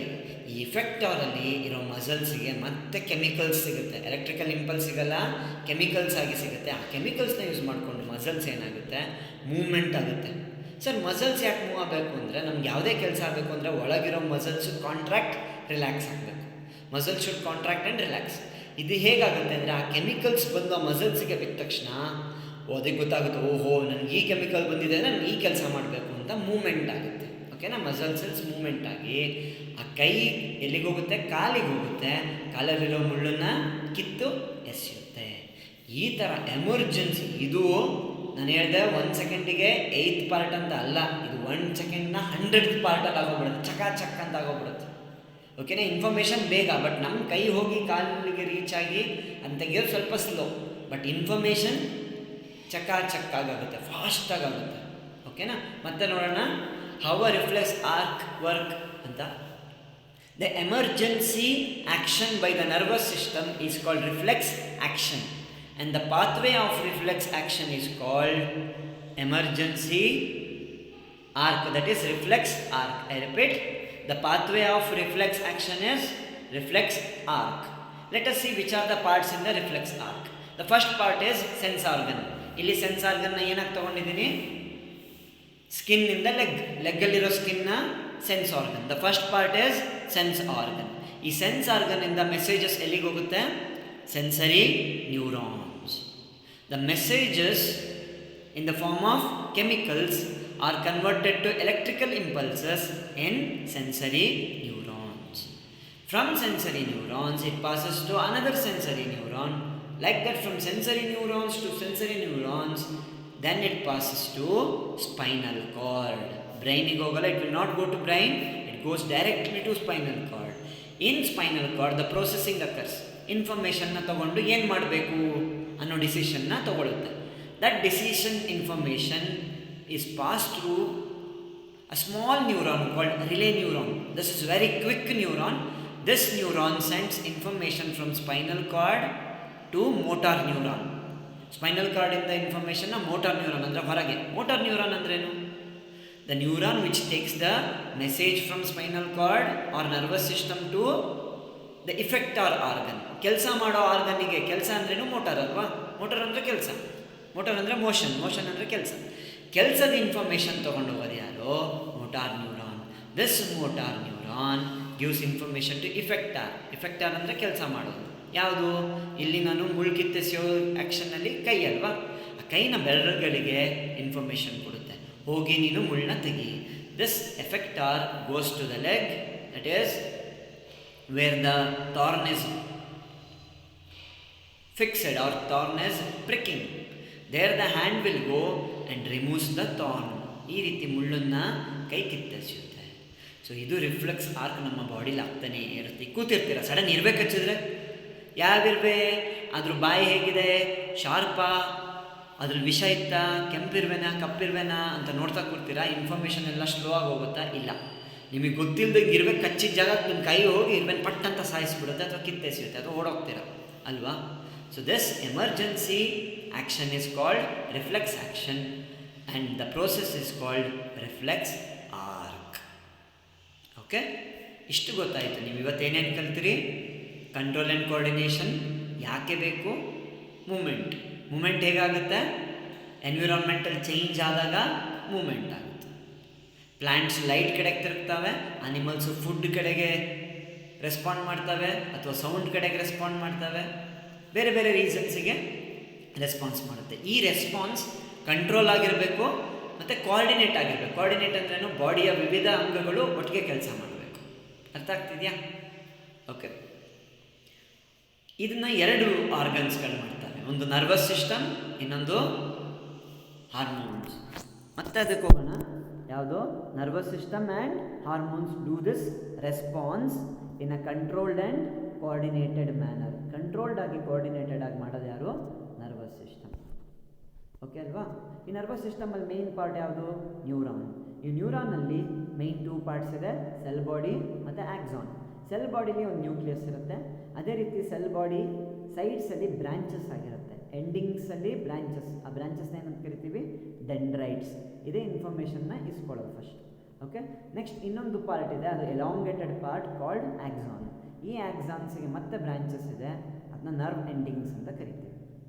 Speaker 2: ಈ ಇಫೆಕ್ಟಾರಲ್ಲಿ ಇರೋ ಮಸಲ್ಸಿಗೆ ಮತ್ತೆ ಕೆಮಿಕಲ್ಸ್ ಸಿಗುತ್ತೆ. ಎಲೆಕ್ಟ್ರಿಕಲ್ ಇಂಪಲ್ಸ್ ಸಿಗಲ್ಲ, ಕೆಮಿಕಲ್ಸ್ ಆಗಿ ಸಿಗುತ್ತೆ. ಆ ಕೆಮಿಕಲ್ಸ್ನ ಯೂಸ್ ಮಾಡಿಕೊಂಡು ಮಸಲ್ಸ್ ಏನಾಗುತ್ತೆ? ಮೂವ್ಮೆಂಟ್ ಆಗುತ್ತೆ. ಸರ್, ಮಸಲ್ಸ್ ಯಾಕೆ ಮೂವ್ ಆಗಬೇಕು ಅಂದರೆ, ನಮ್ಗೆ ಯಾವುದೇ ಕೆಲಸ ಆಗಬೇಕು ಅಂದರೆ ಒಳಗಿರೋ ಮಸಲ್ಸು ಕಾಂಟ್ರಾಕ್ಟ್, ರಿಲ್ಯಾಕ್ಸ್ ಆಗಬೇಕು. Muscles should contract and relax. ಇದು ಹೇಗಾಗುತ್ತೆ ಅಂದರೆ, ಆ ಕೆಮಿಕಲ್ಸ್ ಬಂದು ಆ ಮಸಲ್ಸಿಗೆ ಬಿದ್ದ ತಕ್ಷಣ ಅದಕ್ಕೆ ಗೊತ್ತಾಗುತ್ತೆ, ಓಹೋ ನನಗೆ ಈ ಕೆಮಿಕಲ್ ಬಂದಿದೆ, ನಾನು ಈ ಕೆಲಸ ಮಾಡಬೇಕು ಅಂತ ಮೂವ್ಮೆಂಟ್ ಆಗುತ್ತೆ. ಓಕೆನಾ? ಮಸಲ್ಸಲ್ಸ್ ಮೂವ್ಮೆಂಟ್ ಆಗಿ ಆ ಕೈ ಎಲ್ಲಿಗೆ ಹೋಗುತ್ತೆ? ಕಾಲಿಗೆ ಹೋಗುತ್ತೆ. ಕಾಲಲ್ಲಿರೋ ಮುಳ್ಳನ್ನು ಕಿತ್ತು ಎಸೆಯುತ್ತೆ. ಈ ಥರ ಎಮರ್ಜೆನ್ಸಿ. ಇದು ನಾನು ಹೇಳಿದೆ 1 ಸೆಕೆಂಡಿಗೆ 8th ಪಾರ್ಟ್ ಅಂತ ಅಲ್ಲ, ಇದು 1 ಸೆಕೆಂಡ್ನ 100th ಪಾರ್ಟಲ್ಲಿ ಆಗೋಗ್ಬಿಡುತ್ತೆ, ಚಕ ಅಂತ ಆಗೋಗ್ಬಿಡುತ್ತೆ. ಓಕೆನಾ? ಇನ್ಫಾರ್ಮೇಷನ್ ಬೇಗ, ಬಟ್ ನಮ್ಮ ಕೈ ಹೋಗಿ ಕಾಲಿಗೆ ರೀಚ್ ಆಗಿ ಅಂತ ತೆಗೆಯೋದು ಸ್ವಲ್ಪ ಸ್ಲೋ, ಬಟ್ ಇನ್ಫಾರ್ಮೇಷನ್ ಚಕ ಆಗುತ್ತೆ, ಫಾಸ್ಟಾಗುತ್ತೆ. ಓಕೆನಾ? ಮತ್ತೆ ನೋಡೋಣ how a reflex arc work ಅಂತ. The emergency action by the nervous system is called reflex action. And the pathway of reflex action is called emergency arc, that is reflex arc. I repeat, the pathway of reflex action is reflex arc. Let us see which are the parts in the reflex arc. The first part is sense organ. ಇಲ್ಲಿ sense ಆರ್ಗನ್ನ ಏನಾಗಿ ತೊಗೊಂಡಿದ್ದೀನಿ? Skin ಇಂದ ಲೆಗ್ಗಲ್ಲಿರೋ ಸ್ಕಿನ್ನ sense organ. The first part is sense organ. ಈ sense ಆರ್ಗನ್ನಿಂದ messages ಎಲ್ಲಿಗೆ ಹೋಗುತ್ತೆ? Sensory neurons. The messages in the form of chemicals are converted to electrical impulses in sensory neurons. From sensory neurons, it passes to another sensory neuron. Like that, from sensory neurons to sensory neurons, then it passes to spinal cord. Brain igogala, it will not go to brain, it goes directly to spinal cord. In spinal cord, the processing occurs. ಇನ್ಫಾರ್ಮೇಷನ್ನ ತೊಗೊಂಡು ಏನು ಮಾಡಬೇಕು ಅನ್ನೋ ಡಿಸಿಷನ್ನ ತೊಗೊಳುತ್ತೆ. That decision information is pass through a small neuron called relay neuron. This is very quick neuron. This neuron sends information from spinal cord to motor neuron. Spinal ಕಾರ್ಡಿಂದ ಇನ್ಫಾರ್ಮೇಷನ್ನ motor neuron ಅಂದರೆ ಹೊರಗೆ. ಮೋಟಾರ್ ನ್ಯೂರಾನ್ ಅಂದ್ರೇನು? The neuron which takes the message from spinal cord or nervous system to the effector organ. ಕೆಲಸ ಮಾಡೋ ಆರ್ಗನ್ನಿಗೆ, ಕೆಲಸ ಅಂದ್ರೇನು? Motor ಅಲ್ವಾ? ಮೋಟಾರ್ ಅಂದರೆ ಕೆಲಸ, ಮೋಟಾರ್ ಅಂದರೆ ಮೋಷನ್ ಅಂದರೆ ಕೆಲಸ. ಕೆಲಸದ ಇನ್ಫಾರ್ಮೇಷನ್ ತೊಗೊಂಡು ಹೋಗೋದು ಯಾರು? Motor neuron. This motor neuron gives information to effector ಅಂದರೆ ಕೆಲಸ ಮಾಡೋದು. ಯಾವುದು? ಇಲ್ಲಿ ನಾನು ಮುಳ್ಕಿತ್ತೆಸೆಯೋ ಆ್ಯಕ್ಷನ್ನಲ್ಲಿ ಕೈ ಅಲ್ವಾ? ಆ ಕೈನ ಬೆರಳುಗಳಿಗೆ ಇನ್ಫಾರ್ಮೇಷನ್ ಕೊಡುತ್ತೆ, ಹೋಗಿ ನೀನು ಮುಳ್ಳನ್ನ ತೆಗಿ. This effector goes to the leg, that is where the thorn is fixed or thorn is pricking. There the hand will go and removes the thorn. ಈ ರೀತಿ ಮುಳ್ಳನ್ನು ಕೈ ಕಿತ್ತೆಸೆಯುತ್ತೆ. ಸೊ ಇದು ರಿಫ್ಲೆಕ್ಸ್ ಆರ್ಕ್ ನಮ್ಮ ಬಾಡಿಲಿ ಆಗ್ತಾನೆ ಇರುತ್ತೆ. ಕೂತಿರ್ತೀರ, ಸಡನ್ ಇರ್ಬೇಕು ಹಚ್ಚಿದ್ರೆ ಯಾವಿರ್ಬೇ? ಅದ್ರ ಬಾಯಿ ಹೇಗಿದೆ? ಶಾರ್ಪಾ? ಅದ್ರಲ್ಲಿ ವಿಷ ಇತ್ತಾ? ಕೆಂಪಿರ್ವೇನಾ ಕಪ್ಪಿರ್ವೇನಾ ಅಂತ ನೋಡ್ತಾ ಕೂರ್ತೀರಾ. ಇನ್ಫಾರ್ಮೇಷನ್ ಎಲ್ಲ ಸ್ಲೋ ಆಗಿ ಹೋಗುತ್ತಾ? ಇಲ್ಲ, ನಿಮಗೆ ಗೊತ್ತಿಲ್ಲದಂಗೆ ಇರ್ಬೇಕು, ಕಚ್ಚಿದ ಜಾಗಕ್ಕೆ ನಿಮ್ಮ ಕೈ ಹೋಗಿ ಇರ್ವೇನು ಪಟ್ ಅಂತ ಸಾಯಿಸ್ಬಿಡುತ್ತೆ, ಅಥವಾ ಕಿತ್ತೆಸಿರುತ್ತೆ, ಅಥವಾ ಓಡೋಗ್ತೀರ ಅಲ್ವಾ? So this emergency action is called reflex action and the process is called reflex arc. Okay, ಇಷ್ಟು ಗೊತ್ತಾಯಿತು. ನೀವು ಇವತ್ತೇನೇನು ಕಲ್ತೀರಿ? ಕಂಟ್ರೋಲ್ ಆ್ಯಂಡ್ ಕೋಆರ್ಡಿನೇಷನ್ ಯಾಕೆ ಬೇಕು? ಮೂಮೆಂಟ್ ಹೇಗಾಗುತ್ತೆ? ಎನ್ವಿರಾನ್ಮೆಂಟಲ್ ಚೇಂಜ್ ಆದಾಗ ಮೂಮೆಂಟ್ ಆಗುತ್ತೆ. ಪ್ಲ್ಯಾಂಟ್ಸ್ ಲೈಟ್ ಕಡೆಗೆ ತಿರುಗ್ತವೆ, ಅನಿಮಲ್ಸು ಫುಡ್ ಕಡೆಗೆ ರೆಸ್ಪಾಂಡ್ ಮಾಡ್ತವೆ, ಅಥವಾ ಸೌಂಡ್ ಕಡೆಗೆ ರೆಸ್ಪಾಂಡ್ ಮಾಡ್ತವೆ, ಬೇರೆ ಬೇರೆ ರೀಸನ್ಸಿಗೆ ರೆಸ್ಪಾನ್ಸ್ ಮಾಡುತ್ತೆ. ಈ ರೆಸ್ಪಾನ್ಸ್ ಕಂಟ್ರೋಲ್ ಆಗಿರಬೇಕು, ಮತ್ತು ಕೋಆರ್ಡಿನೇಟ್ ಆಗಿರಬೇಕು. ಕೋಆರ್ಡಿನೇಟ್ ಅಂದ್ರೇನು, ಬಾಡಿಯ ವಿವಿಧ ಅಂಗಗಳು ಒಟ್ಟಿಗೆ ಕೆಲಸ ಮಾಡಬೇಕು. ಅರ್ಥ ಆಗ್ತಿದೆಯಾ? ಓಕೆ. ಇದನ್ನು 2 ಆರ್ಗನ್ಸ್ಗಳು ಮಾಡ್ತಾರೆ, ಒಂದು ನರ್ವಸ್ ಸಿಸ್ಟಮ್, ಇನ್ನೊಂದು ಹಾರ್ಮೋನ್ಸ್. ಮತ್ತೆ ಅದಕ್ಕೆ ಹೋಗೋಣ. ಯಾವುದು? Nervous system and hormones do this response in a controlled and coordinated manner. Controlled ಆಗಿ ಕೋಆರ್ಡಿನೇಟೆಡ್ ಆಗಿ ಮಾಡೋದು ಯಾರು? Nervous system. ಓಕೆ ಅಲ್ವಾ? ಈ ನರ್ವಸ್ ಸಿಸ್ಟಮಲ್ಲಿ ಮೇನ್ ಪಾರ್ಟ್ ಯಾವುದು? ನ್ಯೂರಾನ್. ಈ ನ್ಯೂರಾನಲ್ಲಿ ಮೇನ್ 2 ಪಾರ್ಟ್ಸ್ ಇದೆ, ಸೆಲ್ ಬಾಡಿ ಮತ್ತು ಆಕ್ಸಾನ್. ಸೆಲ್ ಬಾಡಿಲಿ ಒಂದು ನ್ಯೂಕ್ಲಿಯಸ್ ಇರುತ್ತೆ, ಅದೇ ರೀತಿ ಸೆಲ್ ಬಾಡಿ ಸೈಡ್ಸಲ್ಲಿ ಬ್ರಾಂಚಸ್ ಆಗಿರುತ್ತೆ, ಎಂಡಿಂಗ್ಸಲ್ಲಿ ಬ್ರಾಂಚಸ್. ಆ ಬ್ರಾಂಚಸ್ನ ಏನಂತ ಕರಿತೀವಿ? ಡೆಂಡ್ರೈಟ್ಸ್. ಇದೇ ಇನ್ಫಾರ್ಮೇಷನ್ನ ಇಸ್ಕೊಳ್ಳೋದು ಫಸ್ಟ್. ಓಕೆ. ನೆಕ್ಸ್ಟ್ ಇನ್ನೊಂದು ಪಾರ್ಟ್ ಇದೆ, ಅದು ಎಲಾಂಗೇಟೆಡ್ ಪಾರ್ಟ್ ಕಾಲ್ಡ್ ಆಕ್ಸಾನ್. ಈ ಆಕ್ಸಾನ್ಸ್ಗೆ ಮತ್ತೆ ಬ್ರಾಂಚಸ್ ಇದೆ, ಅದನ್ನ ನರ್ವ್ ಎಂಡಿಂಗ್ಸ್ ಅಂತ ಕರಿತೀವಿ.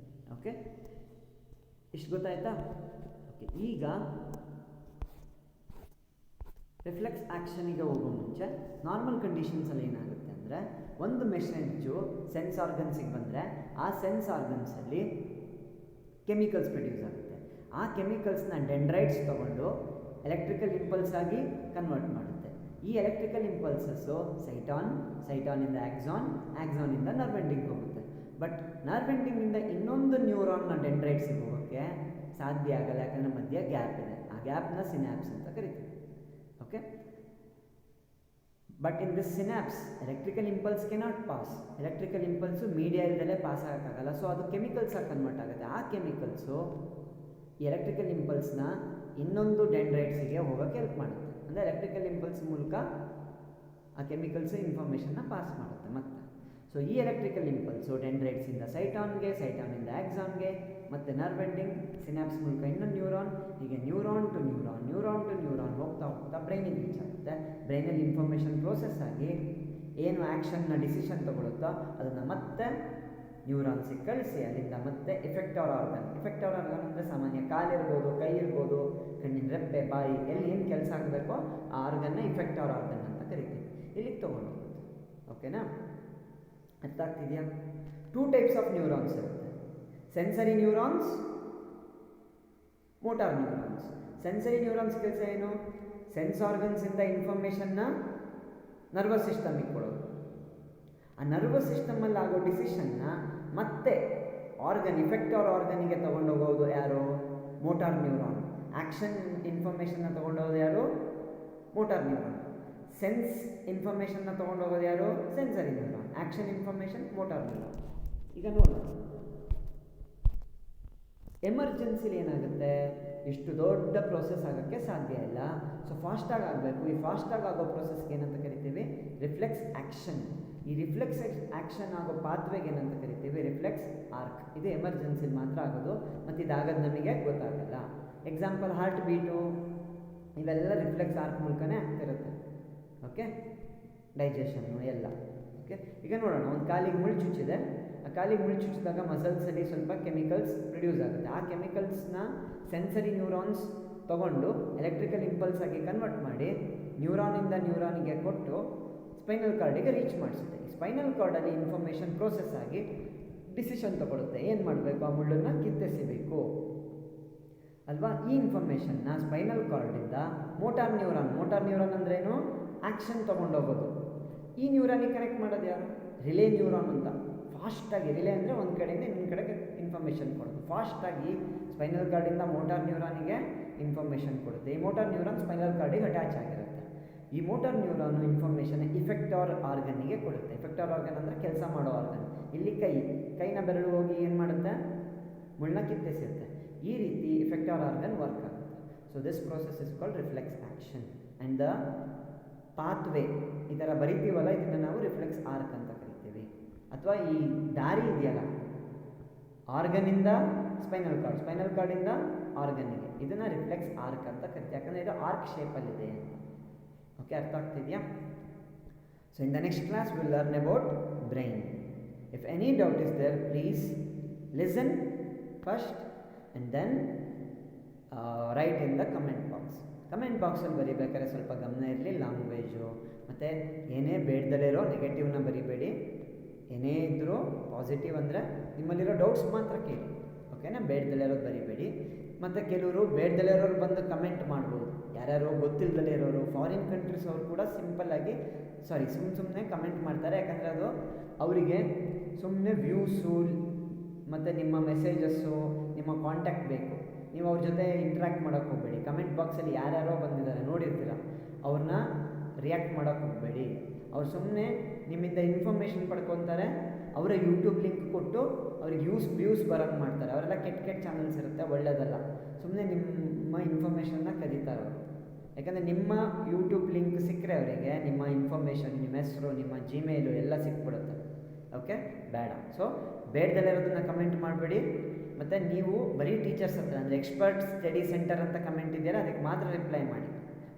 Speaker 2: ಓಕೆ, ಇಷ್ಟು ಗೊತ್ತಾಯ್ತಾ? ಓಕೆ, ಈಗ ರಿಫ್ಲೆಕ್ಸ್ ಆ್ಯಕ್ಷನಿಗೆ ಹೋಗೋ ಮುಂಚೆ ನಾರ್ಮಲ್ ಕಂಡೀಷನ್ಸಲ್ಲಿ ಏನಾಗುತ್ತೆ ಅಂದರೆ, ಒಂದು ಮೆಸೇಜು ಸೆನ್ಸ್ ಆರ್ಗನ್ಸಿಗೆ ಬಂದರೆ ಆ ಸೆನ್ಸ್ ಆರ್ಗನ್ಸಲ್ಲಿ ಕೆಮಿಕಲ್ಸ್ ಪ್ರೊಡ್ಯೂಸ್ ಆಗುತ್ತೆ. ಆ ಕೆಮಿಕಲ್ಸ್ನ ಡೆಂಡ್ರೈಟ್ಸ್ ತೊಗೊಂಡು ಎಲೆಕ್ಟ್ರಿಕಲ್ ಇಂಪಲ್ಸ್ ಆಗಿ ಕನ್ವರ್ಟ್ ಮಾಡುತ್ತೆ. ಈ ಎಲೆಕ್ಟ್ರಿಕಲ್ ಇಂಪಲ್ಸಸ್ಸು ಸೈಟಾನಿಂದ ಆಕ್ಸಾನ್, ಆಕ್ಸಾನಿಂದ ನರ್ವ್ ಎಂಡಿಂಗ್ ಹೋಗುತ್ತೆ. ಬಟ್ ನರ್ವ್ ಎಂಡಿಂಗಿಂದ ಇನ್ನೊಂದು ನ್ಯೂರಾನ್ನ ಡೆಂಡ್ರೈಟ್ಸಿಗೆ ಹೋಗೋಕ್ಕೆ ಸಾಧ್ಯ ಆಗಲ್ಲ, ಯಾಕಂದರೆ ಮಧ್ಯೆ ಗ್ಯಾಪ್ ಇದೆ. ಆ ಗ್ಯಾಪ್ನ ಸಿನ್ಯಾಪ್ಸ್ ಅಂತ ಕರಿತೀವಿ. Okay. But in this synapse electrical impulse cannot pass. Electrical impulse media ಇಲ್ದಲೇ ಪಾಸ್ ಆಗೋಕ್ಕಾಗಲ್ಲ, ಸೊ ಅದು ಕೆಮಿಕಲ್ಸಾಗಿ ಕನ್ವರ್ಟ್ ಆಗುತ್ತೆ. ಆ ಕೆಮಿಕಲ್ಸು ಈ ಎಲೆಕ್ಟ್ರಿಕಲ್ ಇಂಪಲ್ಸ್ನ ಇನ್ನೊಂದು ಡೆಂಡ್ರೈಟ್ಸಿಗೆ ಹೋಗೋಕ್ಕೆ ಹೆಲ್ಪ್ ಮಾಡುತ್ತೆ. ಅಂದರೆ ಎಲೆಕ್ಟ್ರಿಕಲ್ ಇಂಪಲ್ಸ್ ಮೂಲಕ ಆ ಕೆಮಿಕಲ್ಸ್ ಇನ್ಫಾರ್ಮೇಷನ್ನ ಪಾಸ್ ಮಾಡುತ್ತೆ ಮತ್ತೆ. ಸೊ ಈ ಎಲೆಕ್ಟ್ರಿಕಲ್ ಇಂಪಲ್ಸು ಡೆಂಡ್ರೈಟ್ಸಿಂದ ಸೈಟಾನ್ಗೆ, ಸೈಟಾನಿಂದ ಆಕ್ಸಾನ್ಗೆ, ಮತ್ತು ನರ್ವ್ ಎಂಡಿಂಗ್ ಸಿನ್ಯಾಪ್ಸ್ ಮೂಲಕ ಇನ್ನೊಂದು ನ್ಯೂರಾನ್, ಹೀಗೆ ನ್ಯೂರಾನ್ ಟು ನ್ಯೂರಾನ್ ಹೋಗ್ತಾ ಹೋಗ್ತಾ ಬ್ರೈನಿಗೆ ರೀಚ್ ಆಗುತ್ತೆ. ಬ್ರೈನಲ್ಲಿ ಇನ್ಫಾರ್ಮೇಷನ್ ಪ್ರೋಸೆಸ್ ಆಗಿ ಏನು ಆ್ಯಕ್ಷನ್ನ ಡಿಸಿಷನ್ ತಗೊಳುತ್ತೋ ಅದನ್ನು ಮತ್ತೆ ನ್ಯೂರಾನ್ಸಿಗೆ ಕಳಿಸಿ ಅಲ್ಲಿಂದ ಮತ್ತೆ ಎಫೆಕ್ಟರ್ ಆರ್ಗನ್. ಎಫೆಕ್ಟರ್ ಆರ್ಗನ್ ಅಂದರೆ ಸಾಮಾನ್ಯ ಕಾಲಿರ್ಬೋದು, ಕೈ ಇರ್ಬೋದು, ಕಣ್ಣಿನ ರೆಪ್ಪೆ, ಬಾಯಿ, ಎಲ್ಲಿ ಏನು ಕೆಲಸ ಆಗಬೇಕೋ ಆ ಆರ್ಗನ್ನ ಇಫೆಕ್ಟರ್ ಆರ್ಗನ್ ಅಂತ ಕರಿತೀವಿ. ಇಲ್ಲಿಗೆ ತೊಗೊಂಡು ಹೋಗುತ್ತೆ. ಓಕೆನಾ? ಅರ್ಥ ಆಗ್ತಿದೆಯಾ? 2 ಟೈಪ್ಸ್ ಆಫ್ ನ್ಯೂರಾನ್ಸ್ ಇರುತ್ತೆ, sensory neurons, motor neurons. Sensory neurons ಕೆಲಸ ಏನು? ಸೆನ್ಸ್ ಆರ್ಗನ್ಸಿಂದ ಇನ್ಫಾರ್ಮೇಷನ್ನ ನರ್ವಸ್ ಸಿಸ್ಟಮಿಗೆ ಕೊಡೋದು. ಆ ನರ್ವಸ್ ಸಿಸ್ಟಮಲ್ಲಿ ಆಗೋ ಡಿಸಿಷನ್ನ ಮತ್ತೆ ಆರ್ಗನ್, ಇಫೆಕ್ಟರ್ ಆರ್ಗನಿಗೆ ತೊಗೊಂಡೋಗೋದು ಯಾರು? Motor neuron. ಆ್ಯಕ್ಷನ್ ಇನ್ಫಾರ್ಮೇಷನ್ನ ತೊಗೊಂಡೋಗೋದು ಯಾರು? Motor neuron. ಸೆನ್ಸ್ ಇನ್ಫಾರ್ಮೇಷನ್ನ ತೊಗೊಂಡೋಗೋದು ಯಾರು? Sensory neuron. Action information motor neuron. ಈಗ ನೋಡೋಣ, ಎಮರ್ಜೆನ್ಸಿಲಿ ಏನಾಗುತ್ತೆ, ಇಷ್ಟು ದೊಡ್ಡ ಪ್ರೋಸೆಸ್ ಆಗೋಕ್ಕೆ ಸಾಧ್ಯ ಇಲ್ಲ. ಸೊ ಫಾಸ್ಟಾಗಿ ಆಗಬೇಕು. ಈ ಫಾಸ್ಟಾಗಿ ಆಗೋ ಪ್ರೋಸೆಸ್ಗೆ ಏನಂತ ಕರಿತೀವಿ? Reflex action. ಈ ರಿಫ್ಲೆಕ್ಸ್ ಆ್ಯಕ್ಷನ್ ಆಗೋ ಪಾತ್ವೆಗೆ ಏನಂತ ಕರಿತೀವಿ? Reflex arc. ಇದು ಎಮರ್ಜೆನ್ಸಿಲಿ ಮಾತ್ರ ಆಗೋದು, ಮತ್ತು ಇದಾಗೋದು ನಮಗೆ ಗೊತ್ತಾಗಲ್ಲ. ಎಕ್ಸಾಂಪಲ್ ಹಾರ್ಟ್ ಬೀಟು ಇವೆಲ್ಲ ರಿಫ್ಲೆಕ್ಸ್ ಆರ್ಕ್ ಮೂಲಕನೇ ಆಗ್ತಿರುತ್ತೆ. ಓಕೆ, ಡೈಜೆಷನ್ನು ಎಲ್ಲ. ಓಕೆ, ಈಗ ನೋಡೋಣ, ಒಂದು ಕಾಲಿಗೆ ಮುಳ್ಳು ಚುಚ್ಚಿದೆ. ಆ ಕಾಲಿಗೆ ಮುಳ್ಳು ಚುಚ್ಚಿದಾಗ ಮಸಲ್ಸಲ್ಲಿ ಸ್ವಲ್ಪ ಕೆಮಿಕಲ್ಸ್ ಪ್ರೊಡ್ಯೂಸ್ ಆಗುತ್ತೆ. ಆ ಕೆಮಿಕಲ್ಸ್ನ ಸೆನ್ಸರಿ ನ್ಯೂರಾನ್ಸ್ ತೊಗೊಂಡು ಎಲೆಕ್ಟ್ರಿಕಲ್ ಇಂಪಲ್ಸ್ ಆಗಿ ಕನ್ವರ್ಟ್ ಮಾಡಿ ನ್ಯೂರಾನಿಂದ ನ್ಯೂರಾನಿಗೆ ಕೊಟ್ಟು ಸ್ಪೈನಲ್ ಕಾರ್ಡಿಗೆ ರೀಚ್ ಮಾಡಿಸುತ್ತೆ. ಈ ಸ್ಪೈನಲ್ ಕಾರ್ಡಲ್ಲಿ ಇನ್ಫಾರ್ಮೇಷನ್ ಪ್ರೋಸೆಸ್ ಆಗಿ ಡಿಸಿಷನ್ ತೊಗೊಳುತ್ತೆ, ಏನು ಮಾಡಬೇಕು, ಆ ಮುಳ್ಳನ್ನು ಕಿತ್ತೆಸಿಬೇಕು ಅಲ್ವಾ. ಈ ಇನ್ಫಾರ್ಮೇಷನ್ನ ಸ್ಪೈನಲ್ ಕಾರ್ಡಿಂದ ಮೋಟಾರ್ ನ್ಯೂರಾನ್ ಅಂದ್ರೇನು? ಆ್ಯಕ್ಷನ್ ತೊಗೊಂಡೋಗೋದು. ಈ ನ್ಯೂರಾನಿಗೆ ಕನೆಕ್ಟ್ ಮಾಡೋದು ಯಾರು? ರಿಲೇ ನ್ಯೂರಾನ್ ಅಂತ. ಫಾಸ್ಟಾಗಿ, ರಿಲೇ ಅಂದರೆ ಒಂದು ಕಡೆಯಿಂದ ಇನ್ನೊಂದು ಕಡೆಗೆ ಇನ್ಫಾರ್ಮೇಷನ್ ಕೊಡೋದು. ಫಾಸ್ಟಾಗಿ ಸ್ಪೈನಲ್ ಕಾರ್ಡಿಂದ ಮೋಟಾರ್ ನ್ಯೂರಾನಿಗೆ ಇನ್ಫಾರ್ಮೇಷನ್ ಕೊಡುತ್ತೆ. ಈ ಮೋಟಾರ್ ನ್ಯೂರಾನ್ ಸ್ಪೈನಲ್ ಕಾರ್ಡಿಗೆ ಅಟ್ಯಾಚ್ ಆಗಿರುತ್ತೆ. ಈ ಮೋಟಾರ್ ನ್ಯೂರಾನು ಇನ್ಫಾರ್ಮೇಷನ್ ಇಫೆಕ್ಟರ್ ಆರ್ಗನ್ನಿಗೆ ಕೊಡುತ್ತೆ. ಇಫೆಕ್ಟರ್ ಆರ್ಗನ್ ಅಂದರೆ ಕೆಲಸ ಮಾಡೋ ಆರ್ಗನ್. ಇಲ್ಲಿ ಕೈನ ಬೆರಳು ಹೋಗಿ ಏನು ಮಾಡುತ್ತೆ? ಮುಳ್ಳನ್ನ ಕಿತ್ತೆಸಿರುತ್ತೆ. ಈ ರೀತಿ ಇಫೆಕ್ಟರ್ ಆರ್ಗನ್ ವರ್ಕ್ ಆಗುತ್ತೆ. So this process is called reflex action and the pathway ಈ ಥರ ಬರಿತೀವಲ್ಲ, ಇದನ್ನು ನಾವು ರಿಫ್ಲೆಕ್ಸ್ ಆರ್ಕ್ ಅಂತ ಕರಿತೀವಿ. ಅಥವಾ ಈ ದಾರಿ ಇದೆಯಲ್ಲ, ಆರ್ಗನಿಂದ ಸ್ಪೈನಲ್ ಕಾರ್ಡಿಂದ ಆರ್ಗನ್ನಿಗೆ, ಇದನ್ನು ರಿಫ್ಲೆಕ್ಸ್ ಆರ್ಕ್ ಅಂತ ಕರಿತೀವಿ. ಯಾಕಂದರೆ ಇದು ಆರ್ಕ್ ಶೇಪಲ್ಲಿದೆ ಅಂತ. ಓಕೆ, ಅರ್ಥ ಆಗ್ತಿದೆಯಾ? So in the next class will learn about brain. If any doubt is there, please listen first and then write in the comment box. Comment ಬಾಕ್ಸಲ್ಲಿ ಬರೀಬೇಕಾದ್ರೆ ಸ್ವಲ್ಪ ಗಮನ ಇರಲಿ, ಲ್ಯಾಂಗ್ವೇಜು ಮತ್ತು ಏನೇ ಬೇಡದಲ್ಲೇ ಇರೋ ನೆಗೆಟಿವ್ನ ಬರಿಬೇಡಿ. ಏನೇ ಇದ್ದರೂ ಪಾಸಿಟಿವ್ ಅಂದರೆ ನಿಮ್ಮಲ್ಲಿರೋ ಡೌಟ್ಸ್ ಮಾತ್ರ ಕೇಳಿ. ಓಕೆನಾ? ಬೇಡದಲ್ಲೇ ಇರೋದು ಬರಿಬೇಡಿ. ಮತ್ತು ಕೆಲವರು ಬೇಡದಲ್ಲೇ ಇರೋರು ಬಂದು ಕಮೆಂಟ್ ಮಾಡ್ಬೋದು, ಯಾರ್ಯಾರೋ ಗೊತ್ತಿಲ್ಲದಲ್ಲೇ ಇರೋರು, ಫಾರಿನ್ ಕಂಟ್ರೀಸ್ ಅವರು ಕೂಡ ಸಿಂಪಲ್ಲಾಗಿ ಸುಮ್ಮನೆ ಕಮೆಂಟ್ ಮಾಡ್ತಾರೆ. ಯಾಕಂದರೆ ಅದು ಅವರಿಗೆ ಸುಮ್ಮನೆ ವ್ಯೂಸು ಮತ್ತು ನಿಮ್ಮ ಮೆಸೇಜಸ್ಸು, ನಿಮ್ಮ ಕಾಂಟ್ಯಾಕ್ಟ್ ಬೇಕು. ನೀವು ಅವ್ರ ಜೊತೆ ಇಂಟ್ರ್ಯಾಕ್ಟ್ ಮಾಡೋಕ್ಕೆ ಹೋಗಬೇಡಿ. ಕಮೆಂಟ್ ಬಾಕ್ಸಲ್ಲಿ ಯಾರ್ಯಾರೋ ಬಂದಿದ್ದಾರೆ ನೋಡಿರ್ತೀರ, ಅವ್ರನ್ನ ರಿಯಾಕ್ಟ್ ಮಾಡೋಕ್ಕೆ ಹೋಗಬೇಡಿ. ಅವ್ರು ಸುಮ್ಮನೆ ನಿಮ್ಮಿಂದ ಇನ್ಫಾರ್ಮೇಷನ್ ಪಡ್ಕೊತಾರೆ, ಅವರ ಯೂಟ್ಯೂಬ್ ಲಿಂಕ್ ಕೊಟ್ಟು ಅವ್ರಿಗೆ ವ್ಯೂಸ್ ಬರೋಕ್ಕೆ ಮಾಡ್ತಾರೆ. ಅವರೆಲ್ಲ ಕೆಟ್ಟ ಚಾನಲ್ಸ್ ಇರುತ್ತೆ, ಒಳ್ಳೆಯದಲ್ಲ. ಸುಮ್ಮನೆ ನಿಮ್ಮ ಇನ್ಫಾರ್ಮೇಷನ್ನ ಕದೀತಾರೆ ಅವರು. ಯಾಕಂದರೆ ನಿಮ್ಮ ಯೂಟ್ಯೂಬ್ ಲಿಂಕ್ ಸಿಕ್ಕರೆ ಅವರಿಗೆ ನಿಮ್ಮ ಇನ್ಫಾರ್ಮೇಷನ್, ನಿಮ್ಮ ಹೆಸರು, ನಿಮ್ಮ ಜಿಮೇಲು ಎಲ್ಲ ಸಿಕ್ಬಿಡುತ್ತೆ. ಓಕೆ, ಬೇಡ. ಸೊ ಬೇಡದಲ್ಲಿರೋದನ್ನ ಕಮೆಂಟ್ ಮಾಡಬೇಡಿ. ಮತ್ತು ನೀವು ಬರೀ ಟೀಚರ್ಸ್ ಹತ್ರ ಅಂದರೆ ಎಕ್ಸ್ಪರ್ಟ್ ಸ್ಟಡಿ ಸೆಂಟರ್ ಅಂತ ಕಮೆಂಟ್ ಇದೆಯಲ್ಲ, ಅದಕ್ಕೆ ಮಾತ್ರ ರಿಪ್ಲೈ ಮಾಡಿ.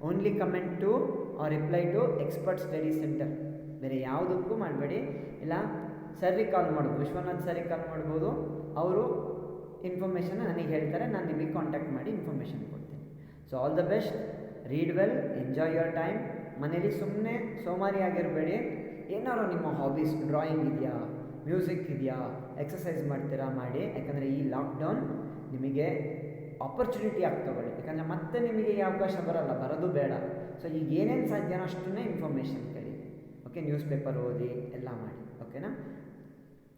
Speaker 2: Only comment to or reply to expert study centre, ಬೇರೆ ಯಾವುದಕ್ಕೂ ಮಾಡಬೇಡಿ. ಇಲ್ಲ ಸರ್ರಿಗೆ ಕಾಲ್ ಮಾಡ್ಬೋದು, ವಿಶ್ವನಾಥ್ ಸರ್ರಿಗೆ ಕಾಲ್ ಮಾಡ್ಬೋದು. ಅವರು ಇನ್ಫಾರ್ಮೇಷನ್ನ ನನಗೆ ಹೇಳ್ತಾರೆ, ನಾನು ನಿಮಗೆ ಕಾಂಟ್ಯಾಕ್ಟ್ ಮಾಡಿ ಇನ್ಫಾರ್ಮೇಷನ್ ಕೊಡ್ತೀನಿ. So all the best, read well, enjoy your time. ಮನೇಲಿ ಸುಮ್ಮನೆ ಸೋಮಾರಿ ಆಗಿರಬೇಡಿ. ಏನಾದ್ರು ನಿಮ್ಮ ಹಾಬೀಸ್, ಡ್ರಾಯಿಂಗ್ ಇದೆಯಾ, ಮ್ಯೂಸಿಕ್ ಇದೆಯಾ, ಎಕ್ಸಸೈಸ್ ಮಾಡ್ತೀರಾ ಮಾಡಿ. ಯಾಕಂದರೆ ಈ ಲಾಕ್ಡೌನ್ ನಿಮಗೆ ಆಪರ್ಚುನಿಟಿ ಆಗಿ ತಗೊಳ್ಳಿ. ಯಾಕಂದರೆ ಮತ್ತೆ ನಿಮಗೆ ಈ ಅವಕಾಶ ಬರೋದು ಬೇಡ. ಸೊ ಈಗ ಏನೇನು ಸಾಧ್ಯನೋ ಅಷ್ಟನ್ನೇ ಇನ್ಫಾರ್ಮೇಷನ್ ಕಲಿ. ಓಕೆ, ನ್ಯೂಸ್ ಪೇಪರ್ ಓದಿ ಎಲ್ಲ ಮಾಡಿ. ಓಕೆನಾ?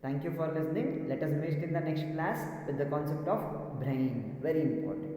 Speaker 2: Thank you for listening. Let us meet in the next class with the concept of brain, very important.